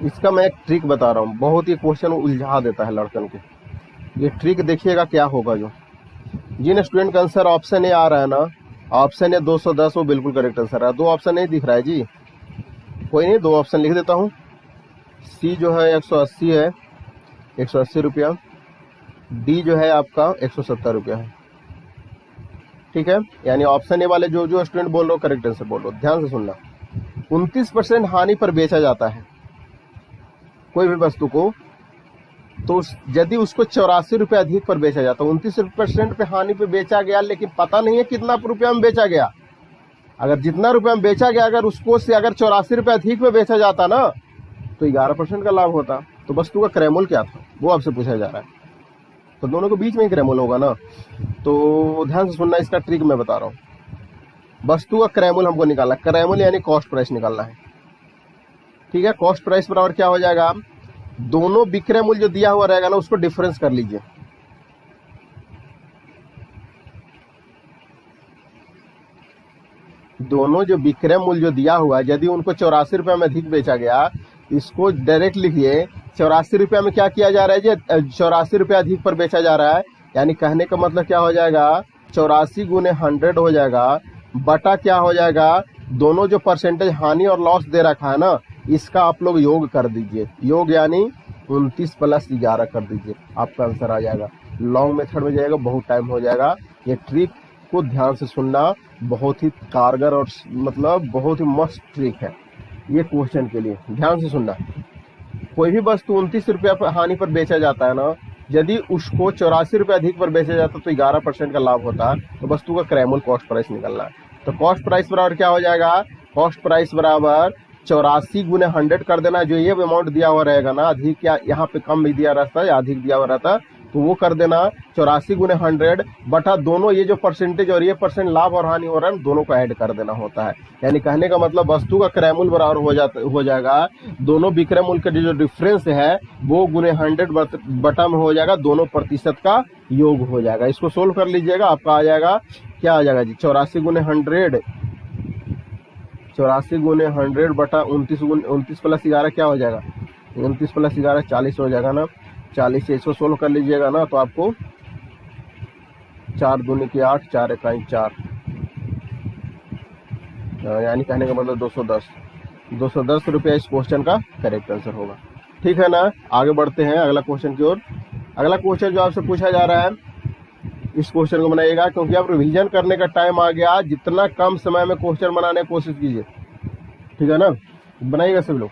इसका मैं एक ट्रिक बता रहा हूँ, बहुत ही क्वेश्चन उलझा देता है लड़कन के। ये ट्रिक देखिएगा क्या होगा। जो जिन स्टूडेंट का आंसर ऑप्शन ए आ रहा है ना, ऑप्शन ए 210, वो बिल्कुल करेक्ट आंसर है। 2 ऑप्शन नहीं दिख रहा है जी, कोई नहीं, 2 ऑप्शन लिख देता हूँ। सी जो है 180 है, 180 रुपया। डी जो है आपका 170 रुपया है, ठीक है। यानी ऑप्शन ए वाले जो जो स्टूडेंट बोल रहे हो करेक्ट आंसर बोल रहे हो। ध्यान से सुनना, 29% हानि पर बेचा जाता है कोई भी वस्तु को, तो यदि उसको 84 रुपये अधिक पर बेचा जाता, 29% पे हानि पे बेचा गया, लेकिन पता नहीं है कितना रुपया में बेचा गया। अगर जितना रुपया में बेचा गया, अगर उसको से अगर 84 रुपये अधिक में बेचा जाता ना तो 11% का लाभ होता। तो वस्तु का क्रय मूल्य क्या था वो आपसे पूछा जा रहा है। तो दोनों के बीच में ही क्रय मूल्य होगा ना। तो ध्यान से सुनना, इसका ट्रिक मैं बता रहा हूँ। वस्तु का क्रय मूल्य हमको निकालना, क्रय मूल्य यानी कॉस्ट प्राइस निकालना है, ठीक है। कॉस्ट प्राइस बराबर क्या हो जाएगा, दोनों विक्रय मूल्य जो दिया हुआ रहेगा ना उसको डिफरेंस कर लीजिए। दोनों जो विक्रय मूल्य जो दिया हुआ है, यदि उनको 84 रुपये में अधिक बेचा गया, इसको डायरेक्ट लिखिए। 84 रुपये में क्या किया जा रहा है जी, 84 रुपये अधिक पर बेचा जा रहा है, यानी कहने का मतलब क्या हो जाएगा, 84 गुने 100 हो जाएगा, बटा क्या हो जाएगा, दोनों जो परसेंटेज हानि और लॉस दे रखा है ना, इसका आप लोग योग कर दीजिए। योग यानी 29 प्लस 11 कर दीजिए, आपका आंसर आ जाएगा। लॉन्ग मेथड में जाएगा, बहुत टाइम हो जाएगा। ये ट्रिक को ध्यान से सुनना, बहुत ही कारगर और मतलब बहुत ही मस्त ट्रिक है ये क्वेश्चन के लिए। ध्यान से सुनना, कोई भी वस्तु 29 रुपया हानि पर बेचा जाता है ना, यदि उसको 84 रुपये अधिक पर बेचा जाता तो 11% का लाभ होता। तो वस्तु का क्रय मूल्य कॉस्ट प्राइस निकलना है। तो कॉस्ट प्राइस बराबर क्या हो जाएगा, कॉस्ट प्राइस बराबर 84 गुने 100 कर देना। जो ये अमाउंट दिया हुआ रहेगा ना, अधिक या यहाँ पे कम भी दिया रहता है या अधिक दिया हुआ रहता है, तो वो कर देना 84 गुने 100 बटा दोनों ये जो परसेंटेज और ये परसेंट लाभ और हानि हो रहा है दोनों को ऐड कर देना होता है। यानी कहने का मतलब वस्तु का क्रय मूल्य बराबर हो जाएगा दोनों विक्रय मूल्य का जो डिफरेंस है वो गुने 100 बटा में हो जाएगा, दोनों प्रतिशत का योग हो जाएगा। इसको सोल्व कर लीजिएगा, आपका आ जाएगा क्या आ जाएगा जी, 84 गुने 100, 84 गुने 100 बटा 29 प्लस 11 क्या हो जाएगा, 29 प्लस 11 40 हो जाएगा ना। 40 से इसको सोल्व कर लीजिएगा ना, तो आपको 4 दूनी की 8, 4 इकाई 4, यानी कहने का मतलब 210 रुपया इस क्वेश्चन का करेक्ट आंसर होगा। ठीक है ना। आगे बढ़ते हैं अगला क्वेश्चन की ओर। अगला क्वेश्चन जो आपसे पूछा जा रहा है, इस क्वेश्चन को बनाइएगा क्योंकि अब रिवीजन करने का टाइम आ गया। जितना कम समय में क्वेश्चन बनाने की कोशिश कीजिए, ठीक है ना। बनाइएगा सभी लोग।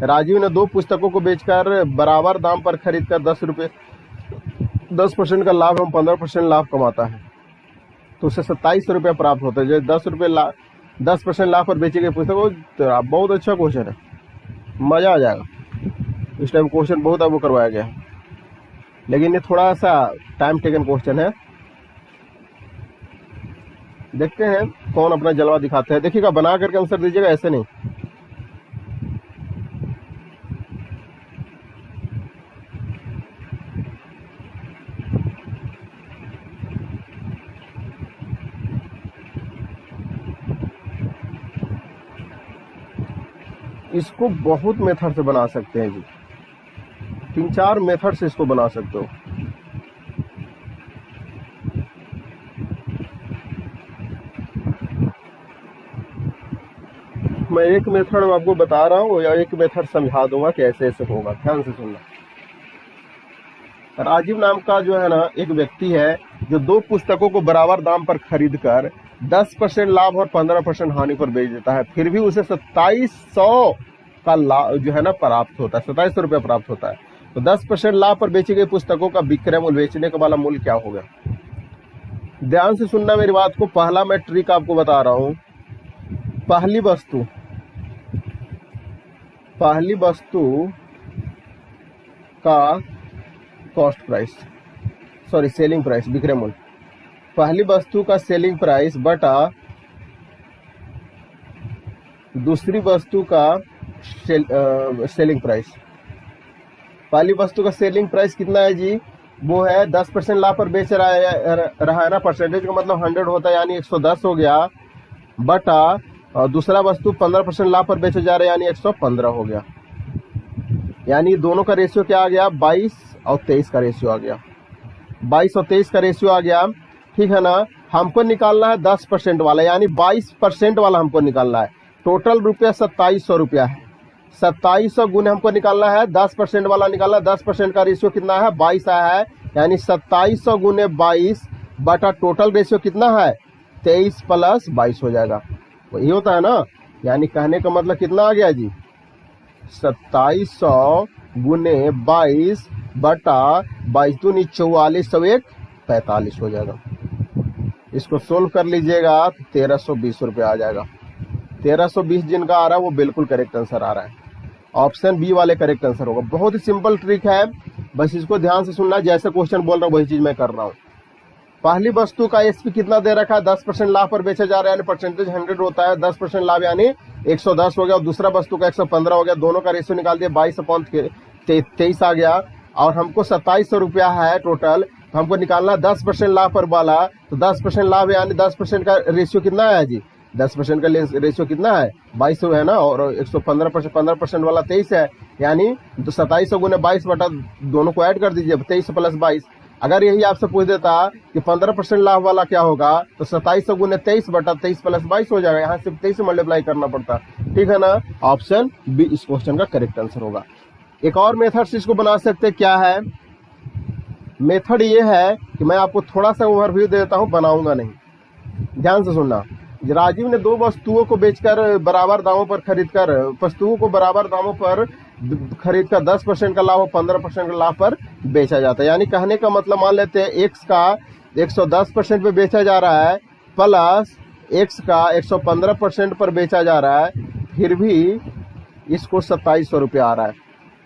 राजीव ने 2 पुस्तकों को बेचकर बराबर दाम पर खरीद कर 10% का लाभ एवं 15% लाभ कमाता है, तो उसे 2700 रुपया प्राप्त होता है। जो 10% लाभ पर बेची गई पुस्तक, तो बहुत अच्छा क्वेश्चन है, मजा आ जाएगा। इस टाइम क्वेश्चन बहुत आपको करवाया गया है, लेकिन ये थोड़ा सा टाइम टेकन क्वेश्चन है। देखते हैं कौन अपना जलवा दिखाते हैं। देखिएगा, बना करके आंसर दीजिएगा, ऐसे नहीं। इसको बहुत मेथड से बना सकते हैं जी, 3-4 मेथड से इसको बना सकते हो। मैं एक मेथड आपको बता रहा हूँ या एक मेथड समझा दूंगा कि ऐसे ऐसे होगा, ध्यान से सुनना। राजीव नाम का जो है ना एक व्यक्ति है, जो 2 पुस्तकों को बराबर दाम पर खरीद कर 10% लाभ और 15% हानि पर बेच देता है, फिर भी उसे 2700 का लाभ जो है ना प्राप्त होता है, 2700 रुपया प्राप्त होता है। तो 10% लाभ पर बेची गई पुस्तकों का विक्रय मूल्य, बेचने का वाला मूल्य क्या होगा? ध्यान से सुनना मेरी बात को। पहला मैं ट्रिक आपको बता रहा हूं। पहली वस्तु का cost price, sorry selling price, विक्रय मूल्य। पहली वस्तु का सेलिंग प्राइस बटा दूसरी वस्तु का सेलिंग प्राइस। पहली वस्तु का सेलिंग प्राइस कितना है जी? वो है 10% लाभ पर बेच रहा है ना, परसेंटेज का मतलब 100 होता है, यानी 110 हो गया, बटा दूसरा वस्तु 15% लाभ पर बेचे जा रहे हैं, यानी 115 हो गया। यानी दोनों का रेशियो क्या आ गया? 22 और 23 का रेशियो आ गया। 22 और 23 का रेशियो आ गया, ठीक है ना। हमको निकालना है 10% वाला, यानी 22% वाला हमको निकालना है। टोटल रुपया 2700 रुपया है। 2700 गुने हमको निकालना है 10% वाला निकालना है। 10% का रेशियो कितना है? 22 आया है, यानी 2700 गुने 22 बटा टोटल रेशियो कितना है? 23 प्लस 22 हो जाएगा। वही होता है ना, यानी कहने का मतलब कितना आ गया जी? 2700 गुने 22 बटा 22 दूनी 44, 101 45 हो जाएगा। इसको सोल्व कर लीजिएगा, 1320 रुपया आ जाएगा। 1320 जिनका आ रहा है वो बिल्कुल करेक्ट आंसर आ रहा है। ऑप्शन बी वाले करेक्ट आंसर होगा। बहुत ही सिंपल ट्रिक है, बस इसको ध्यान से सुनना। जैसे क्वेश्चन बोल रहा हूँ वही चीज मैं कर रहा हूँ। पहली वस्तु का एसपी कितना दे रखा है? 10% लाभ पर बेचा जा रहा है, यानी परसेंटेज 100 होता है। 10% लाभ यानी 110 हो गया, और दूसरा वस्तु का 115 हो गया। दोनों का रेशियो निकाल दिया, 22/23 आ गया, और हमको 2700 रुपया है टोटल। हमको निकालना 10% लाभ पर वाला, तो 10% लाभ यानी 10% का रेशियो कितना है जी? 10% का रेशियो कितना है? 2200 है ना, और 115% 15% वाला 23 है, यानी 2700 गुने 22 बटा दोनों को ऐड कर दीजिए, 23 प्लस 22। अगर यही आपसे पूछ देता कि 15% लाभ वाला क्या होगा, तो 2700 गुने 23 बटा 23 प्लस 22 हो जाएगा। यहाँ सिर्फ 23 से मल्टीप्लाई करना पड़ता, ठीक है ना। ऑप्शन बी इस क्वेश्चन का करेक्ट आंसर होगा। एक और मेथड से इसको बना सकते, क्या है मेथड? ये है कि मैं आपको थोड़ा सा ओवरव्यू दे देता हूँ, बनाऊंगा नहीं, ध्यान से सुनना। राजीव ने 2 वस्तुओं को बेचकर बराबर दामों पर खरीदकर, वस्तुओं को बराबर दामों पर खरीदकर 10% का लाभ और 15% का लाभ पर बेचा जाता है। यानी कहने का मतलब, मान लेते हैं एक्स का 110% पे बेचा जा रहा है, प्लस एक्स का 115% पर बेचा जा रहा है, फिर भी इसको 2700 रुपया आ रहा है,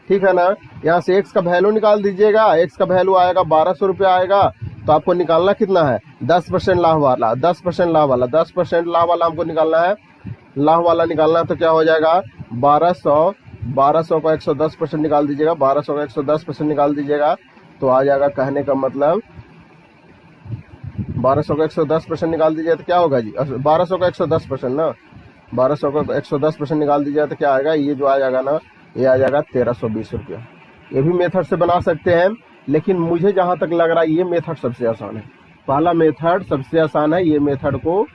ठीक है ना। यहाँ से एक्स का वैल्यू निकाल दीजिएगा, एक्स का वैल्यू आएगा 1200 रुपया आएगा। तो आपको निकालना कितना है? 10% लाभ वाला, 10% लाभ वाला, 10% लाभ वाला हमको निकालना है। लाभ वाला निकालना है तो क्या हो जाएगा? 1200 का 110% निकाल दीजिएगा, 1200 का 110% निकाल दीजिएगा, तो आ जाएगा, कहने का मतलब 1200 का 110% निकाल दीजिए तो क्या होगा जी? 1200 का 110% ना, 1200 का 110% निकाल दीजिए तो क्या आएगा? ये जो आ जाएगा ना, ये आ जाएगा 1320 रुपया। ये भी मेथड से बना सकते हैं, लेकिन मुझे जहां तक लग रहा है ये मेथड सबसे आसान है। पहला मेथड सबसे आसान है, ये मेथड को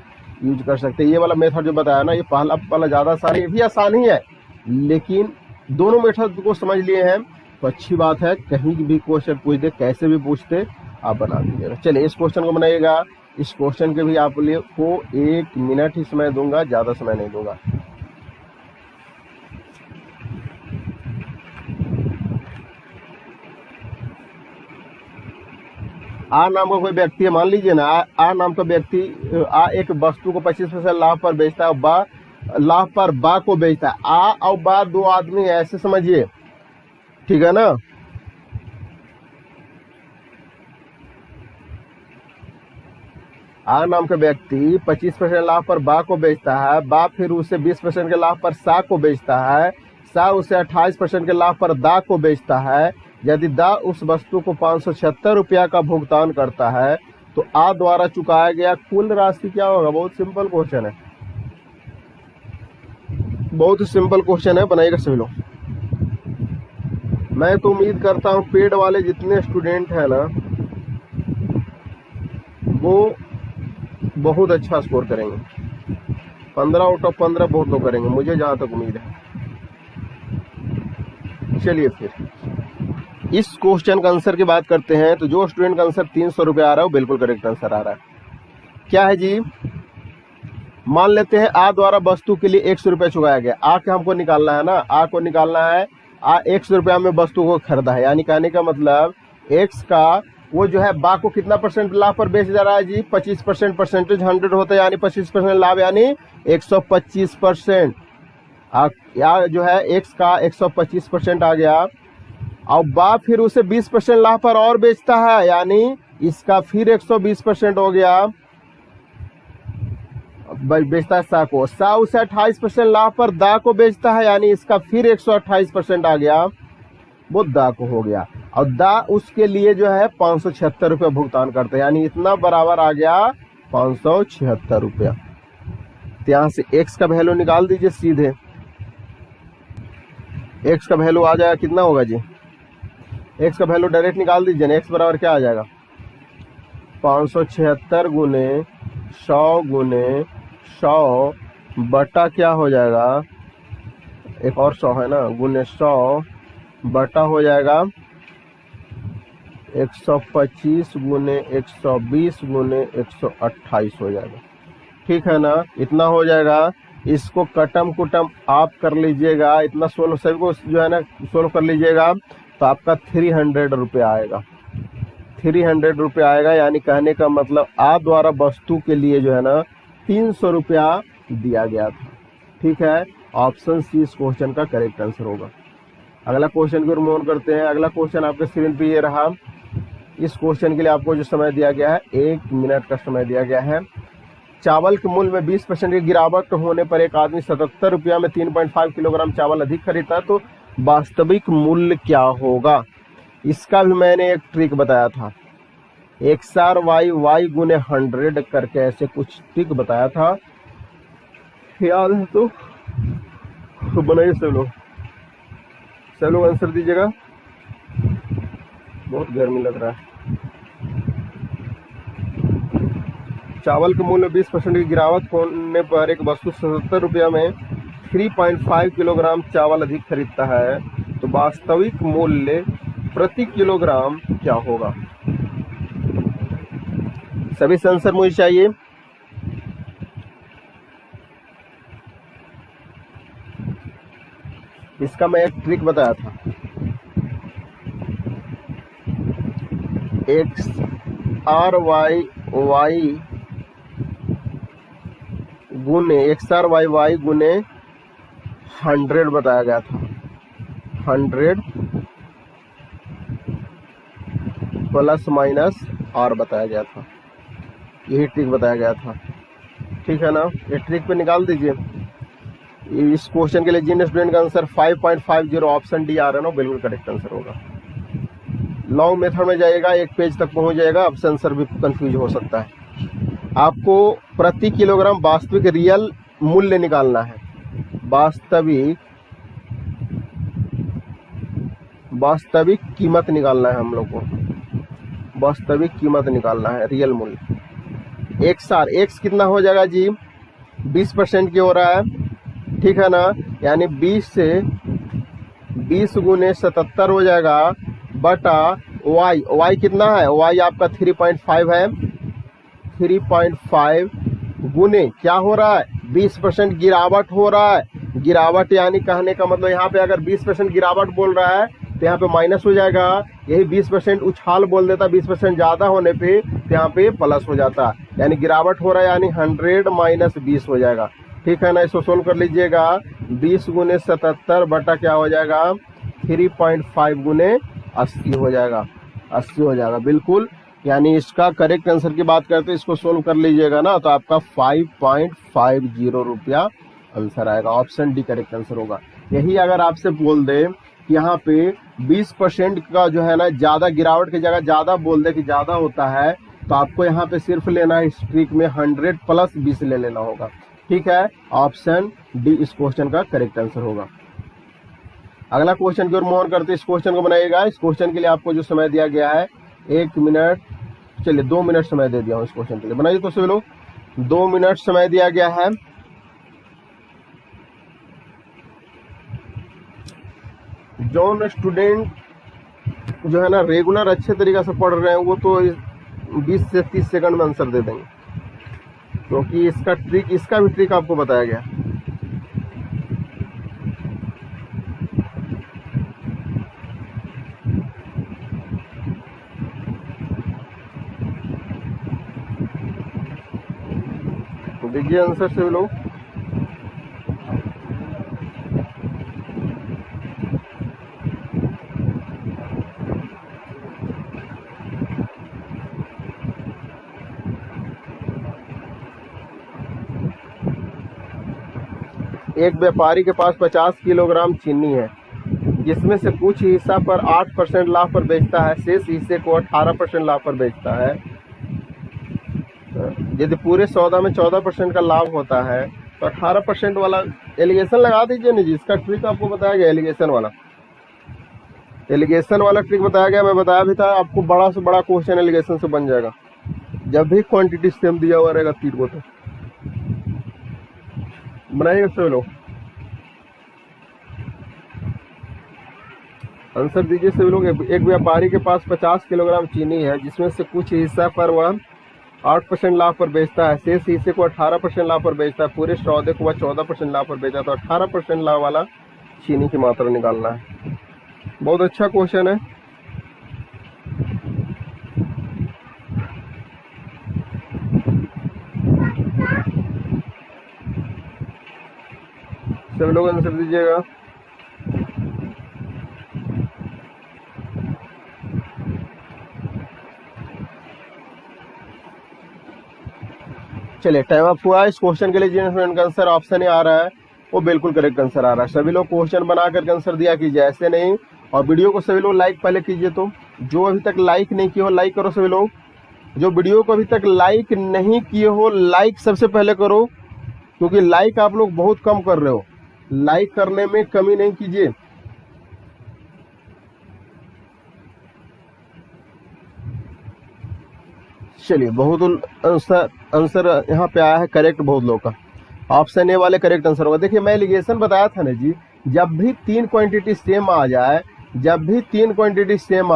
यूज कर सकते हैं। ये वाला मेथड जो बताया ना, ये पहला वाला ज्यादा आसान है, ये भी आसान ही है, लेकिन दोनों मेथड को समझ लिए हैं तो अच्छी बात है। कहीं भी क्वेश्चन पूछ दे, कैसे भी पूछते, आप बना दीजिएगा। चलिए इस क्वेश्चन को बनाइएगा। इस क्वेश्चन के भी आप को 1 मिनट ही समय दूंगा, ज्यादा समय नहीं दूंगा। आ नाम का कोई व्यक्ति है, मान लीजिए ना, आ नाम का व्यक्ति आ एक वस्तु को 25% लाभ पर बेचता है और बा लाभ पर बा को बेचता है। आ और बा दो आदमी है, ऐसे समझिए, ठीक है ना। आ नाम का व्यक्ति 25% लाभ पर बा को बेचता है, बा फिर उसे 20% के लाभ पर सा को बेचता है, सा उसे 28% के लाभ पर दा को बेचता है। यदि दा उस वस्तु को 576 रुपया का भुगतान करता है तो आ द्वारा चुकाया गया कुल राशि क्या होगा? बहुत सिंपल क्वेश्चन है, बहुत ही सिंपल क्वेश्चन है, बनाइएगा सभी लोग। मैं तो उम्मीद करता हूँ पेड वाले जितने स्टूडेंट हैं ना वो बहुत अच्छा स्कोर करेंगे, 15 आउट ऑफ 15 बहुत लोग करेंगे, मुझे जहां तक उम्मीद है। चलिए फिर इस क्वेश्चन का आंसर की बात करते हैं। तो जो स्टूडेंट का आंसर 300 रुपया आ रहा है वो बिल्कुल करेक्ट आंसर आ रहा है। क्या है जी? मान लेते हैं आ द्वारा वस्तु के लिए 100 रुपया चुकाया गया। आ के हमको निकालना है ना, आ को निकालना है। आ 100 रुपया में वस्तु को खरीदा है, यानी कहने का मतलब एक्स का वो जो है बा को कितना परसेंट लाभ पर बेच जा रहा है जी? 25%, परसेंटेज 100 होता है, यानी 25% लाभ, यानी 125%। या जो है एक्स का 125% आ गया और बा फिर उसे 20% लाभ पर और बेचता है, यानी इसका फिर 120% हो गया, बेचता है सा को। सा उसे 28% लाभ पर दा को बेचता है, यानी इसका फिर 128% आ गया, वो दा को हो गया। और दा उसके लिए जो है 576 रुपया भुगतान करते हैं, यानी इतना बराबर आ गया 576 रुपया। तो यहां से एक्स का वैल्यू निकाल दीजिए सीधे। एक्स का वैल्यू आ जाएगा, कितना होगा जी? एक्स का वैल्यू डायरेक्ट निकाल दीजिए ना। एक्स बराबर क्या आ जाएगा? 576 गुने 100 गुने 100 बटा क्या हो जाएगा, एक और 100 है ना, गुने 100 बटा हो जाएगा 125 गुने 120 गुने 128 हो जाएगा, ठीक है ना। इतना हो जाएगा। इसको कटम कुटम आप कर लीजिएगा, इतना सोल्व सभी को जो है ना सोल्व कर लीजिएगा, तो आपका 300 रुपया आएगा। 300 रुपया आएगा, यानी कहने का मतलब आ द्वारा वस्तु के लिए जो है ना 300 रुपया दिया गया था, ठीक है। ऑप्शन सी इस क्वेश्चन का करेक्ट आंसर होगा। अगला क्वेश्चन की ओर मूव ऑन करते हैं। अगला क्वेश्चन आपके स्क्रीन पे ये रहा। इस क्वेश्चन के लिए आपको जो समय दिया गया है 1 मिनट का समय दिया गया है। चावल के मूल्य में 20% की गिरावट होने पर एक आदमी 77 रुपया में 3.5 किलोग्राम चावल अधिक खरीदता है, तो वास्तविक मूल्य क्या होगा? इसका भी मैंने एक ट्रिक बताया था, XR वाई गुने 100 करके ऐसे कुछ ट्रिक बताया था, याद है तो बनाइए सब लोग आंसर दीजिएगा। बहुत गर्मी लग रहा है। चावल के मूल्य 20% की गिरावट होने पर एक वस्तु 77 रुपया में 3.5 किलोग्राम चावल अधिक खरीदता है, तो वास्तविक मूल्य प्रति किलोग्राम क्या होगा? सभी से आंसर मुझे चाहिए। इसका मैं एक ट्रिक बताया था, XR वाई गुने 100 बताया गया था, 100 प्लस माइनस R बताया गया था, यही ट्रिक बताया गया था, ठीक है ना। ये ट्रिक पे निकाल दीजिए। इस क्वेश्चन के लिए जिन स्टूडेंट का आंसर 5.50 ऑप्शन डी आ रहा है ना, बिल्कुल करेक्ट आंसर होगा। लॉन्ग मेथड में जाएगा, एक पेज तक पहुंच जाएगा, अब से आंसर भी कंफ्यूज हो सकता है। आपको प्रति किलोग्राम वास्तविक रियल मूल्य निकालना है, वास्तविक कीमत निकालना है हम लोग को, वास्तविक कीमत निकालना है, रियल मूल्य। XR एक्स कितना हो जाएगा जी? 20% की हो रहा है, ठीक है ना, यानी 20 से 20 गुने 77 हो जाएगा, बटा वाई कितना है? वाई आपका 3.5 है, 3.5 गुने क्या हो रहा है? 20% गिरावट हो रहा है। गिरावट यानी कहने का मतलब यहाँ पे अगर 20% गिरावट बोल रहा है तो यहाँ पे माइनस हो जाएगा। यही 20% उछाल बोल देता, 20% ज्यादा होने पे तो यहाँ पे प्लस हो जाता, यानी गिरावट हो रहा है, यानी 100 माइनस 20 हो जाएगा। ठीक है ना, इसको सोल्व कर लीजिएगा। 20 गुने 77 बटा क्या हो जाएगा 3.5 गुने 80 हो जाएगा, 80 हो जाएगा बिल्कुल। यानी इसका करेक्ट आंसर की बात करते हैं, इसको सोल्व कर लीजिएगा ना, तो आपका 5.50 रुपया आंसर आएगा। ऑप्शन डी करेक्ट आंसर होगा। यही अगर आपसे बोल दे कि यहाँ पे 20% का जो है ना ज्यादा गिरावट की जगह ज्यादा बोल दे कि ज्यादा होता है, तो आपको यहाँ पे सिर्फ लेना है स्ट्रीक में 100 प्लस 20 ले लेना होगा। ठीक है, ऑप्शन डी इस क्वेश्चन का करेक्ट आंसर होगा। अगला क्वेश्चन की ओर मूव ऑन करते हैं। इस क्वेश्चन को बनाइएगा। इस क्वेश्चन के लिए आपको जो समय दिया गया है 1 मिनट, चलिए 2 मिनट समय दे दिया हूँ इस क्वेश्चन के लिए। बनाइए तो सभी लोग, 2 मिनट समय दिया गया है। जो स्टूडेंट जो है ना रेगुलर अच्छे तरीके से पढ़ रहे हैं वो तो 20 से 30 सेकंड में आंसर दे देंगे, क्योंकि इसका ट्रिक, इसका भी ट्रिक आपको बताया गया। तो देखिए आंसर से लोग, एक व्यापारी के पास 50 किलोग्राम चीनी है, जिसमें से कुछ हिस्सा पर 8% लाभ पर बेचता है, शेष हिस्से को 18% लाभ पर बेचता है। यदि पूरे सौदा में 14% का लाभ होता है तो 18% वाला एलिगेशन लगा दीजिए ना जी। इसका ट्रिक आपको बताया गया, एलिगेशन वाला ट्रिक बताया गया। मैं बताया भी था आपको, बड़ा से बड़ा क्वेश्चन एलिगेशन से बन जाएगा जब भी क्वांटिटी सेम दिया हुआ रहेगा तीर को। तो बनाइएगा सभी लोग, आंसर दीजिए सभी लोग। एक व्यापारी के पास 50 किलोग्राम चीनी है, जिसमें से कुछ हिस्सा पर वह 8% लाभ पर बेचता है, शेष हिस्से को 18% लाभ पर बेचता है, पूरे सौदे को वह 14% लाभ पर बेचा। तो 18% लाभ वाला चीनी की मात्रा निकालना है। बहुत अच्छा क्वेश्चन है। सब लोग आंसर दीजिएगा। चलिए टाइम अप हुआ। इस क्वेश्चन के लिए जिन स्टूडेंट का आंसर ऑप्शन ही आ रहा है वो बिल्कुल करेक्ट आंसर आ रहा है। सभी लोग क्वेश्चन बना करके आंसर दिया कीजिए, ऐसे नहीं। और वीडियो को सभी लोग लाइक पहले कीजिए। तो जो अभी तक लाइक नहीं किए हो लाइक करो सभी लोग। जो वीडियो को अभी तक लाइक नहीं किए हो लाइक सबसे पहले करो, क्योंकि लाइक आप लोग बहुत कम कर रहे हो। लाइक करने में कमी नहीं कीजिए। चलिए बहुत आंसर यहाँ पे आया है करेक्ट बहुत लोग का। ऑप्शन ए वाले करेक्ट आंसर होगा। देखिए मैं एलिगेशन बताया था ना जी, जब भी 3 क्वांटिटी सेम आ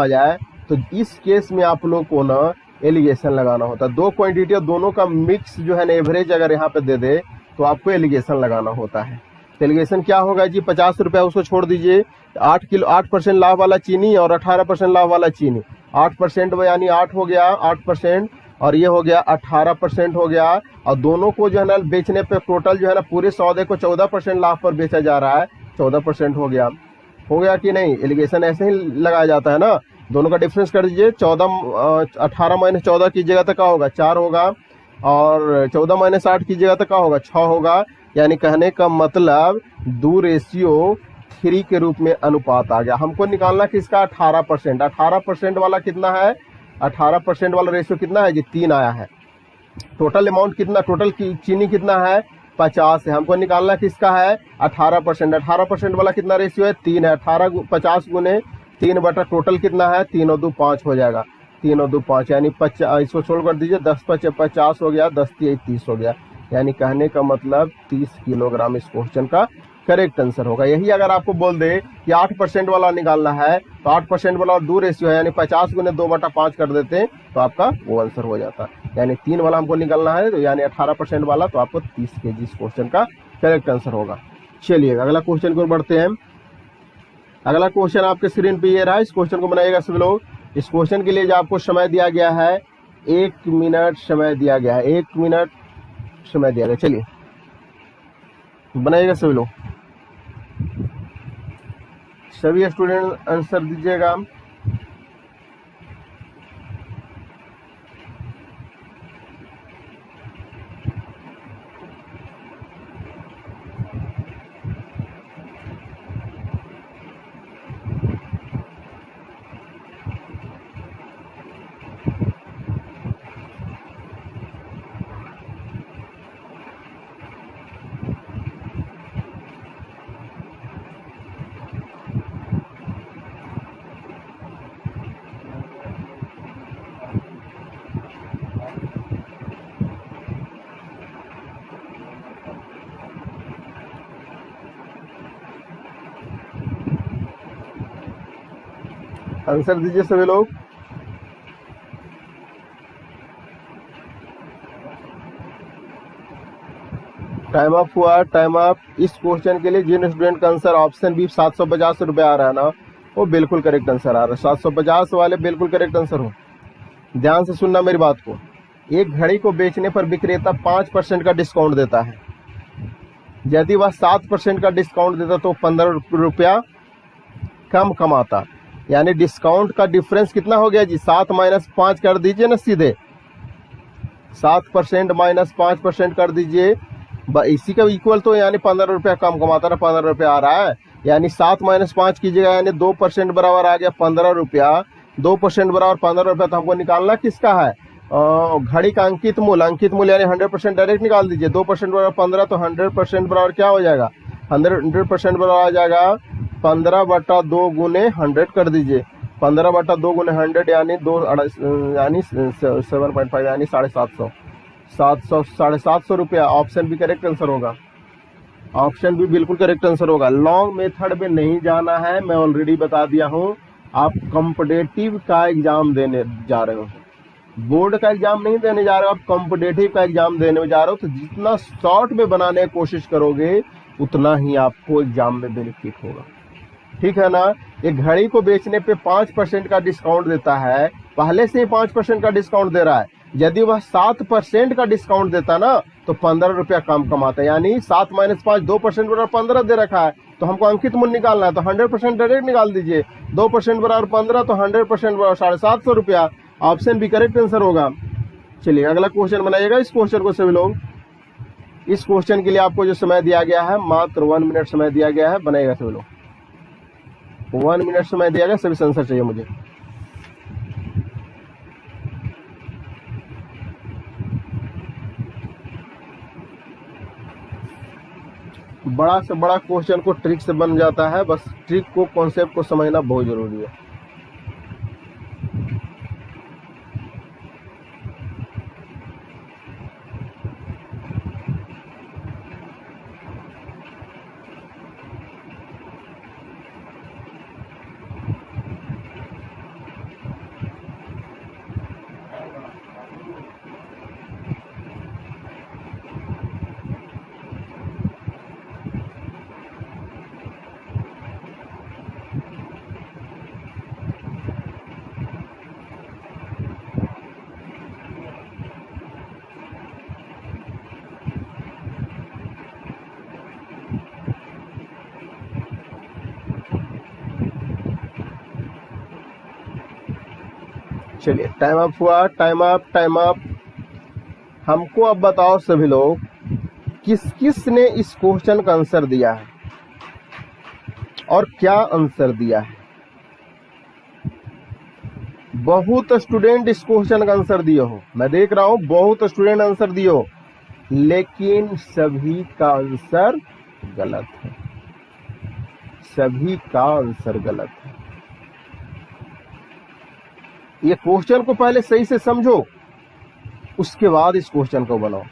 जाए, तो इस केस में आप लोग को ना एलिगेशन लगाना होता है। 2 क्वांटिटी और दोनों का मिक्स जो है ना एवरेज अगर यहाँ पे दे दे तो आपको एलिगेशन लगाना होता है। तो एलिगेशन क्या होगा जी, 50 रुपया उसको छोड़ दीजिए। 8% लाभ वाला चीनी और 18% लाभ वाला चीनी, 8% यानी 8 हो गया 8%, और ये हो गया 18% हो गया। और दोनों को जो है ना बेचने पे टोटल जो है ना पूरे सौदे को 14% लाभ पर बेचा जा रहा है, 14% हो गया कि नहीं। एलिगेशन ऐसे ही लगाया जाता है ना। दोनों का डिफरेंस कर दीजिए। 18 माइनस 14 कीजिएगा तो क्या होगा 4 होगा, और 14 माइनस 8 कीजिएगा तो क्या होगा 6 होगा। यानी कहने का मतलब 2:3 के रूप में अनुपात आ गया। हमको निकालना किसका 18%। 18% वाला कितना है, 18% वाला रेशियो कितना है जी 3 आया है। टोटल अमाउंट कितना, टोटल की चीनी कितना है 50 है। हमको निकालना किसका है 18%। 18% वाला कितना रेशियो है 3 है। 50 गुने 3 बटा टोटल कितना है 3 और 2 5 हो जाएगा। 3 और 2 5 यानी 50, इसको छोड़ कर दीजिए। 10 × 50 हो गया, 10 × 30 हो गया। यानी कहने का मतलब 30 किलोग्राम इस क्वेश्चन का करेक्ट आंसर होगा। यही अगर आपको बोल दे कि 8% वाला निकालना है तो 8% वाला और 2 रेशियो है, यानी 50 गुने 2 बटा 5 कर देते हैं तो आपका वो आंसर हो जाता। यानी 3 वाला हमको निकालना है, तो यानी 18% वाला, तो आपको 30 kg इस क्वेश्चन का करेक्ट आंसर होगा। चलिए अगला क्वेश्चन को बढ़ते हैं। अगला क्वेश्चन आपके स्क्रीन पे ये रहा, इस क्वेश्चन को बनाइएगा सभी लोग। इस क्वेश्चन के लिए जो आपको समय दिया गया है 1 मिनट समय दिया गया है, 1 मिनट समय दिया गया। चलिए बनाइएगा सभी लोग, सभी स्टूडेंट आंसर दीजिएगा। आंसर दीजिए सभी लोग। टाइम अप हुआ, टाइम अप। इस क्वेश्चन के लिए जिन स्टूडेंट का आंसर ऑप्शन बी 750 रुपये आ रहा है ना, वो बिल्कुल करेक्ट आंसर आ रहा है। 750 वाले बिल्कुल करेक्ट आंसर हो। ध्यान से सुनना मेरी बात को। एक घड़ी को बेचने पर विक्रेता 5% का डिस्काउंट देता है। यदि वह 7% का डिस्काउंट देता तो 15 रुपया कम कमाता। यानी डिस्काउंट का डिफरेंस कितना हो गया जी? 7 माइनस 5 कर दीजिए ना सीधे, 7% माइनस 5% कर दीजिए, इसी का इक्वल तो यानी 15 रुपया कम कमाता ना, 15 रुपया आ रहा है। यानी 7 माइनस 5 कीजिएगा, यानी 2% बराबर आ गया 15 रुपया। 2% बराबर 15 रुपया, तो हमको निकालना किसका है? घड़ी का अंकित मूल्य यानी 100% डायरेक्ट निकाल दीजिए। 2% बराबर 15, तो 100% बराबर क्या हो जाएगा? 100% बराबर आ जाएगा 15/2 गुने 100 कर दीजिए। 15/2 गुने 100 यानी 7.5 यानी 750, 750 रुपया। ऑप्शन भी करेक्ट आंसर होगा, ऑप्शन भी बिल्कुल करेक्ट आंसर होगा। लॉन्ग मेथड में नहीं जाना है, मैं ऑलरेडी बता दिया हूँ। आप कॉम्पिटेटिव का एग्जाम देने जा रहे हो, बोर्ड का एग्जाम नहीं देने जा रहे हो, आप कॉम्पिटेटिव का एग्जाम देने जा रहे हो। तो जितना शॉर्ट में बनाने की कोशिश करोगे उतना ही आपको एग्जाम में बेनिफिट होगा, ठीक है ना। एक घड़ी को बेचने पे 5% का डिस्काउंट देता है, पहले से ही 5% का डिस्काउंट दे रहा है। यदि वह 7% का डिस्काउंट देता ना तो 15 रुपया कम कमाता। यानी 7 माइनस 5, 2% बराबर 15 दे रखा है, तो हमको अंकित मूल्य निकालना है, तो 100% डायरेक्ट निकाल दीजिए। 2% बराबर 15, तो 100% बराबर 750 रुपया। ऑप्शन भी करेक्ट आंसर होगा। चलिए अगला क्वेश्चन बनाइएगा। इस क्वेश्चन को सभी लोग, इस क्वेश्चन के लिए आपको जो समय दिया गया है मात्र 1 मिनट समय दिया गया है, बनाइएगा सभी लोग। 1 मिनट समय दिया गया, सभी आंसर चाहिए मुझे। बड़ा से बड़ा क्वेश्चन को ट्रिक से बन जाता है, बस ट्रिक को, कॉन्सेप्ट को समझना बहुत जरूरी है। चलिए टाइम अप हुआ, टाइम अप, टाइम अप। हमको अब बताओ सभी लोग, किस किस ने इस क्वेश्चन का आंसर दिया है और क्या आंसर दिया है? बहुत स्टूडेंट इस क्वेश्चन का आंसर दिए हो, मैं देख रहा हूं बहुत स्टूडेंट आंसर दिए हो, लेकिन सभी का आंसर गलत है, सभी का आंसर गलत है। ये क्वेश्चन को पहले सही से समझो, उसके बाद इस क्वेश्चन को बनाओ।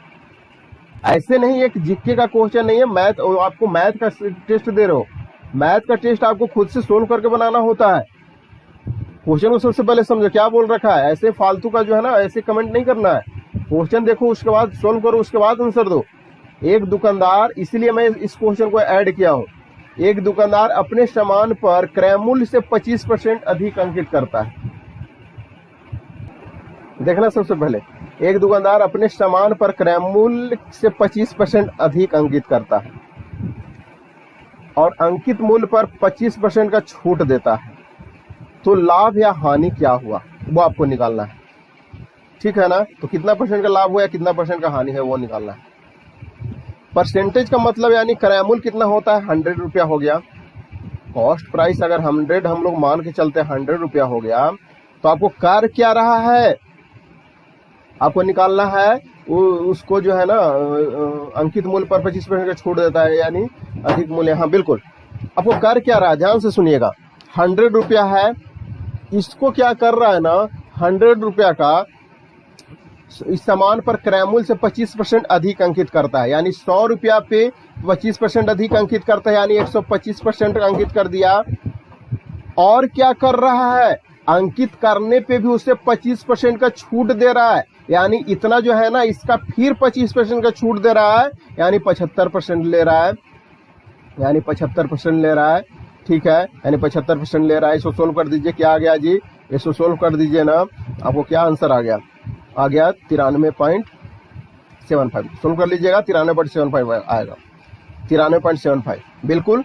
ऐसे नहीं, एक जीके का क्वेश्चन नहीं है, मैथ, आपको मैथ का टेस्ट दे रहे हो, मैथ का टेस्ट आपको खुद से सोल्व करके बनाना होता है। क्वेश्चन को सबसे पहले समझो क्या बोल रखा है, ऐसे फालतू का जो है ना, ऐसे कमेंट नहीं करना है। क्वेश्चन देखो, उसके बाद सोल्व करो, उसके बाद आंसर दो। एक दुकानदार, इसलिए मैं इस क्वेश्चन को ऐड किया हूं, एक दुकानदार अपने सामान पर क्रय मूल्य से 25% अधिक अंकित करता है। देखना सबसे पहले, एक दुकानदार अपने सामान पर क्रय मूल्य से 25% अधिक अंकित करता है और अंकित मूल्य पर 25% का छूट देता है, तो लाभ या हानि क्या हुआ वो आपको निकालना है। ठीक है ना? तो कितना परसेंट का लाभ हुआ या कितना परसेंट का हानि है वो निकालना है। परसेंटेज का मतलब यानी क्रय मूल्य कितना होता है, 100 रुपया हो गया। कॉस्ट प्राइस अगर 100 हम लोग मान के चलते 100 रुपया हो गया, तो आपको कार्य क्या रहा है, आपको निकालना है उसको जो है ना अंकित मूल्य पर 25% का छूट देता है यानी अधिक मूल्य। हाँ बिल्कुल, आपको कार्य क्या रहा है, ध्यान से सुनिएगा। 100 रुपया है, इसको क्या कर रहा है ना, 100 रुपया का इस सामान पर क्रय मूल्य से 25% अधिक अंकित करता है, यानी 100 रुपया पे 25% अधिक अंकित करता है, यानी 125% अंकित कर दिया। और क्या कर रहा है, अंकित करने पे भी उसे 25% का छूट दे रहा है, यानी इतना जो है ना इसका फिर 25% का छूट दे रहा है, यानी 75% ले रहा है, यानी 75% ले रहा है। ठीक है, यानी 75% ले रहा है। इसको सोल्व कर दीजिए, क्या आ गया जी, इसको सोल्व कर दीजिए ना, आपको क्या आंसर आ गया, 93.75। सोल्व कर लीजिएगा, 93.75 आएगा, 93.75 बिल्कुल।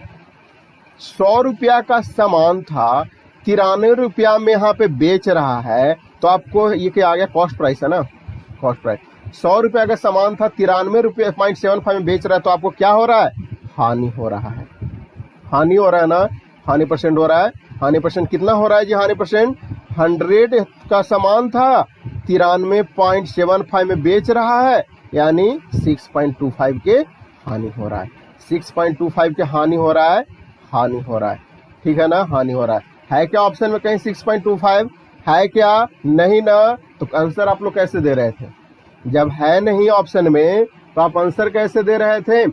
100 रुपया का सामान था, 93 रुपया में यहाँ पे बेच रहा है, तो आपको ये क्या आ गया, कॉस्ट प्राइस है ना, कॉस्ट प्राइस। 100 रुपया का सामान था, 93 रुपया 0.75 में बेच रहा है, तो आपको क्या हो रहा है, हानि हो रहा है, हानि हो रहा है ना, हानि परसेंट हो रहा है। हानि परसेंट कितना हो रहा है जी, हानि परसेंट 100 का सामान था, 93.75 में बेच रहा है, यानी 6.25 के हानि हो रहा है, 6.25 के हानि हो रहा है, हानि हो रहा है। ठीक है ना, हानि हो रहा है क्या ऑप्शन में कहीं 6.25 है क्या, नहीं ना, तो आंसर आप लोग कैसे दे रहे थे, जब है नहीं ऑप्शन में तो आप आंसर कैसे दे रहे थे।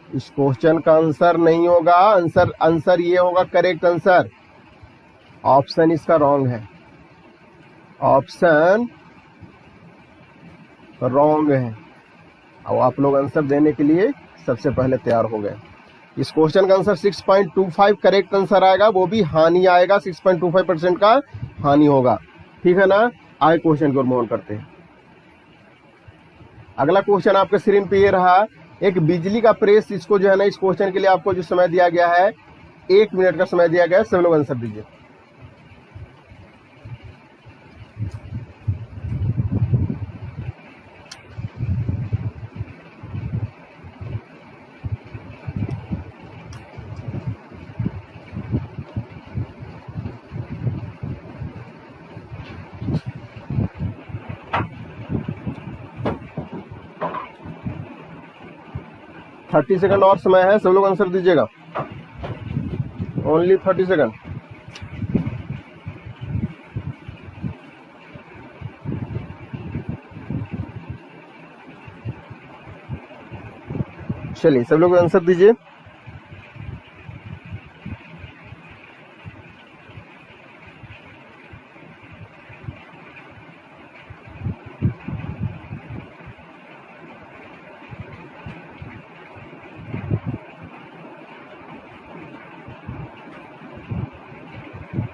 इस क्वेश्चन का आंसर नहीं होगा, आंसर ये होगा, करेक्ट आंसर। ऑप्शन इसका रॉन्ग है, ऑप्शन रॉन्ग है। अब आप लोग आंसर देने के लिए सबसे पहले तैयार हो गए। इस क्वेश्चन का आंसर 6.25 करेक्ट आंसर आएगा, वो भी हानि आएगा, 6.25% का हानि होगा। ठीक है ना, आगे क्वेश्चन को मूव ऑन करते हैं। अगला क्वेश्चन आपके स्क्रीन पे ये रहा, एक बिजली का प्रेस, इसको जो है ना, इस क्वेश्चन के लिए आपको जो समय दिया गया है 1 मिनट का समय दिया गया है, सब लोग आंसर दीजिए। थर्टी सेकंड और समय है, सब लोग आंसर दीजिएगा, ओनली 30 सेकंड। चलिए सब लोग आंसर दीजिए।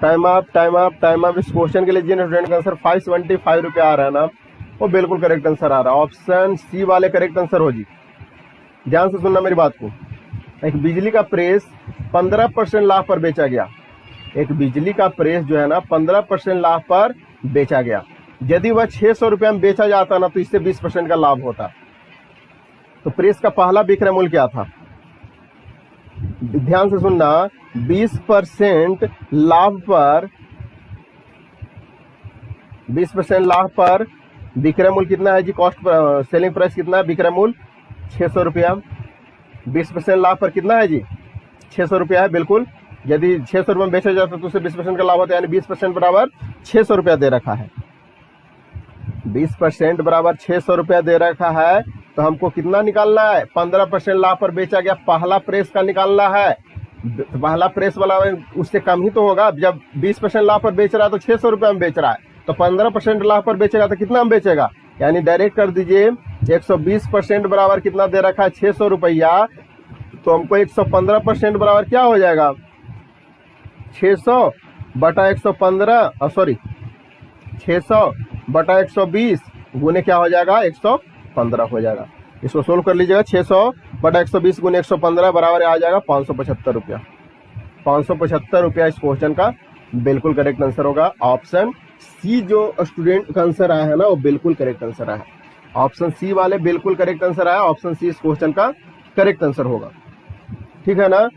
Time up, time up, time up. इस क्वेश्चन के लिए जिन स्टूडेंट का आंसर 575 रुपया आ रहा है ना, वो बिल्कुल करेक्ट आंसर आ रहा है, ऑप्शन सी वाले करेक्ट आंसर हो जी। ध्यान से सुनना मेरी बात को। एक बिजली का प्रेस 15% लाभ पर बेचा गया, एक बिजली का प्रेस जो है ना 15% लाभ पर बेचा गया। यदि वह 600 रुपया में बेचा जाता ना, तो इससे 20% का लाभ होता। तो प्रेस का पहला विक्रय मूल्य क्या था, ध्यान से सुनना, 20% लाभ पर, 20% लाभ पर विक्रय मूल्य कितना है जी, कॉस्ट सेलिंग प्राइस कितना है, विक्रय मूल्य 600 रुपया। 20% लाभ पर कितना है जी, 600 रुपया है, बिल्कुल। यदि 600 रुपये में बेचा जाता तो उसे 20% का लाभ होता है, यानी 20% बराबर 600 रुपया दे रखा है। 20% बराबर 600 रुपया दे रखा है, तो हमको कितना निकालना है, 15% लाभ पर बेचा गया पहला प्रेस का निकालना है। पहला प्रेस वाला उससे कम ही तो होगा, जब 20% लाभ पर बेच रहा है तो 600 रुपया में बेच रहा है, तो 15% लाभ पर बेचेगा तो कितना में बेचेगा, यानी डायरेक्ट कर दीजिए। 120% बराबर कितना दे रखा है, 600 रुपया, तो हमको 115% बराबर क्या हो जाएगा, 600 बटा 115, सॉरी 600 बटा 120 गुने क्या हो जाएगा, 115 हो जाएगा। इसको सोल्व कर लीजिएगा। 600 बटा 120 गुने 115 बराबर आ जाएगा 575 रुपया। 575 रुपया इस क्वेश्चन का बिल्कुल करेक्ट आंसर होगा। ऑप्शन सी जो स्टूडेंट का आंसर आया है ना, वो बिल्कुल करेक्ट आंसर आया है। ऑप्शन सी वाले बिल्कुल करेक्ट आंसर आया। ऑप्शन सी इस क्वेश्चन का करेक्ट आंसर होगा। ठीक है ना।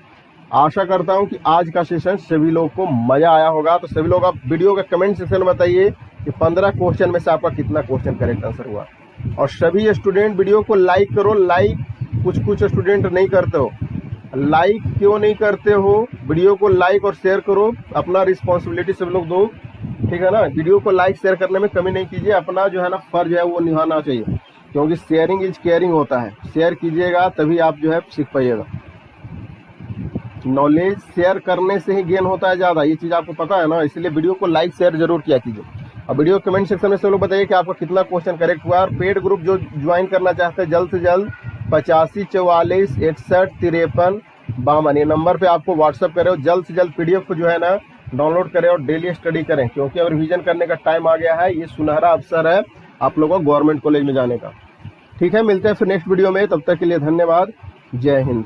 आशा करता हूं कि आज का सेशन सभी लोगों को मजा आया होगा। तो सभी लोग आप वीडियो का कमेंट सेक्शन में बताइए कि 15 क्वेश्चन में से आपका कितना क्वेश्चन करेक्ट आंसर हुआ। और सभी स्टूडेंट वीडियो को लाइक करो। लाइक कुछ स्टूडेंट नहीं करते हो, लाइक क्यों नहीं करते हो? वीडियो को लाइक और शेयर करो, अपना रिस्पॉन्सिबिलिटी सब लोग दो। ठीक है ना। वीडियो को लाइक शेयर करने में कमी नहीं कीजिए, अपना जो है ना फर्ज है वो निभाना चाहिए, क्योंकि शेयरिंग इज केयरिंग होता है। शेयर कीजिएगा तभी आप जो है सीख पाइएगा। नॉलेज शेयर करने से ही गेन होता है ज्यादा, ये चीज आपको पता है ना। इसलिए वीडियो को लाइक शेयर जरूर किया कीजिए। और वीडियो कमेंट सेक्शन में सब लोग बताइए कि आपका कितना क्वेश्चन करेक्ट हुआ। और पेड ग्रुप जो ज्वाइन करना चाहते हैं जल्द से जल्द 85 44 61 53 52 ये नंबर पे आपको व्हाट्सअप करें। और जल्द से जल्द पीडीएफ को जो है ना डाउनलोड करें और डेली स्टडी करें, क्योंकि अब रिवीजन करने का टाइम आ गया है। ये सुनहरा अवसर है आप लोगों को गवर्नमेंट कॉलेज में जाने का। ठीक है, मिलते हैं फिर नेक्स्ट वीडियो में। तब तक के लिए धन्यवाद। जय हिंद।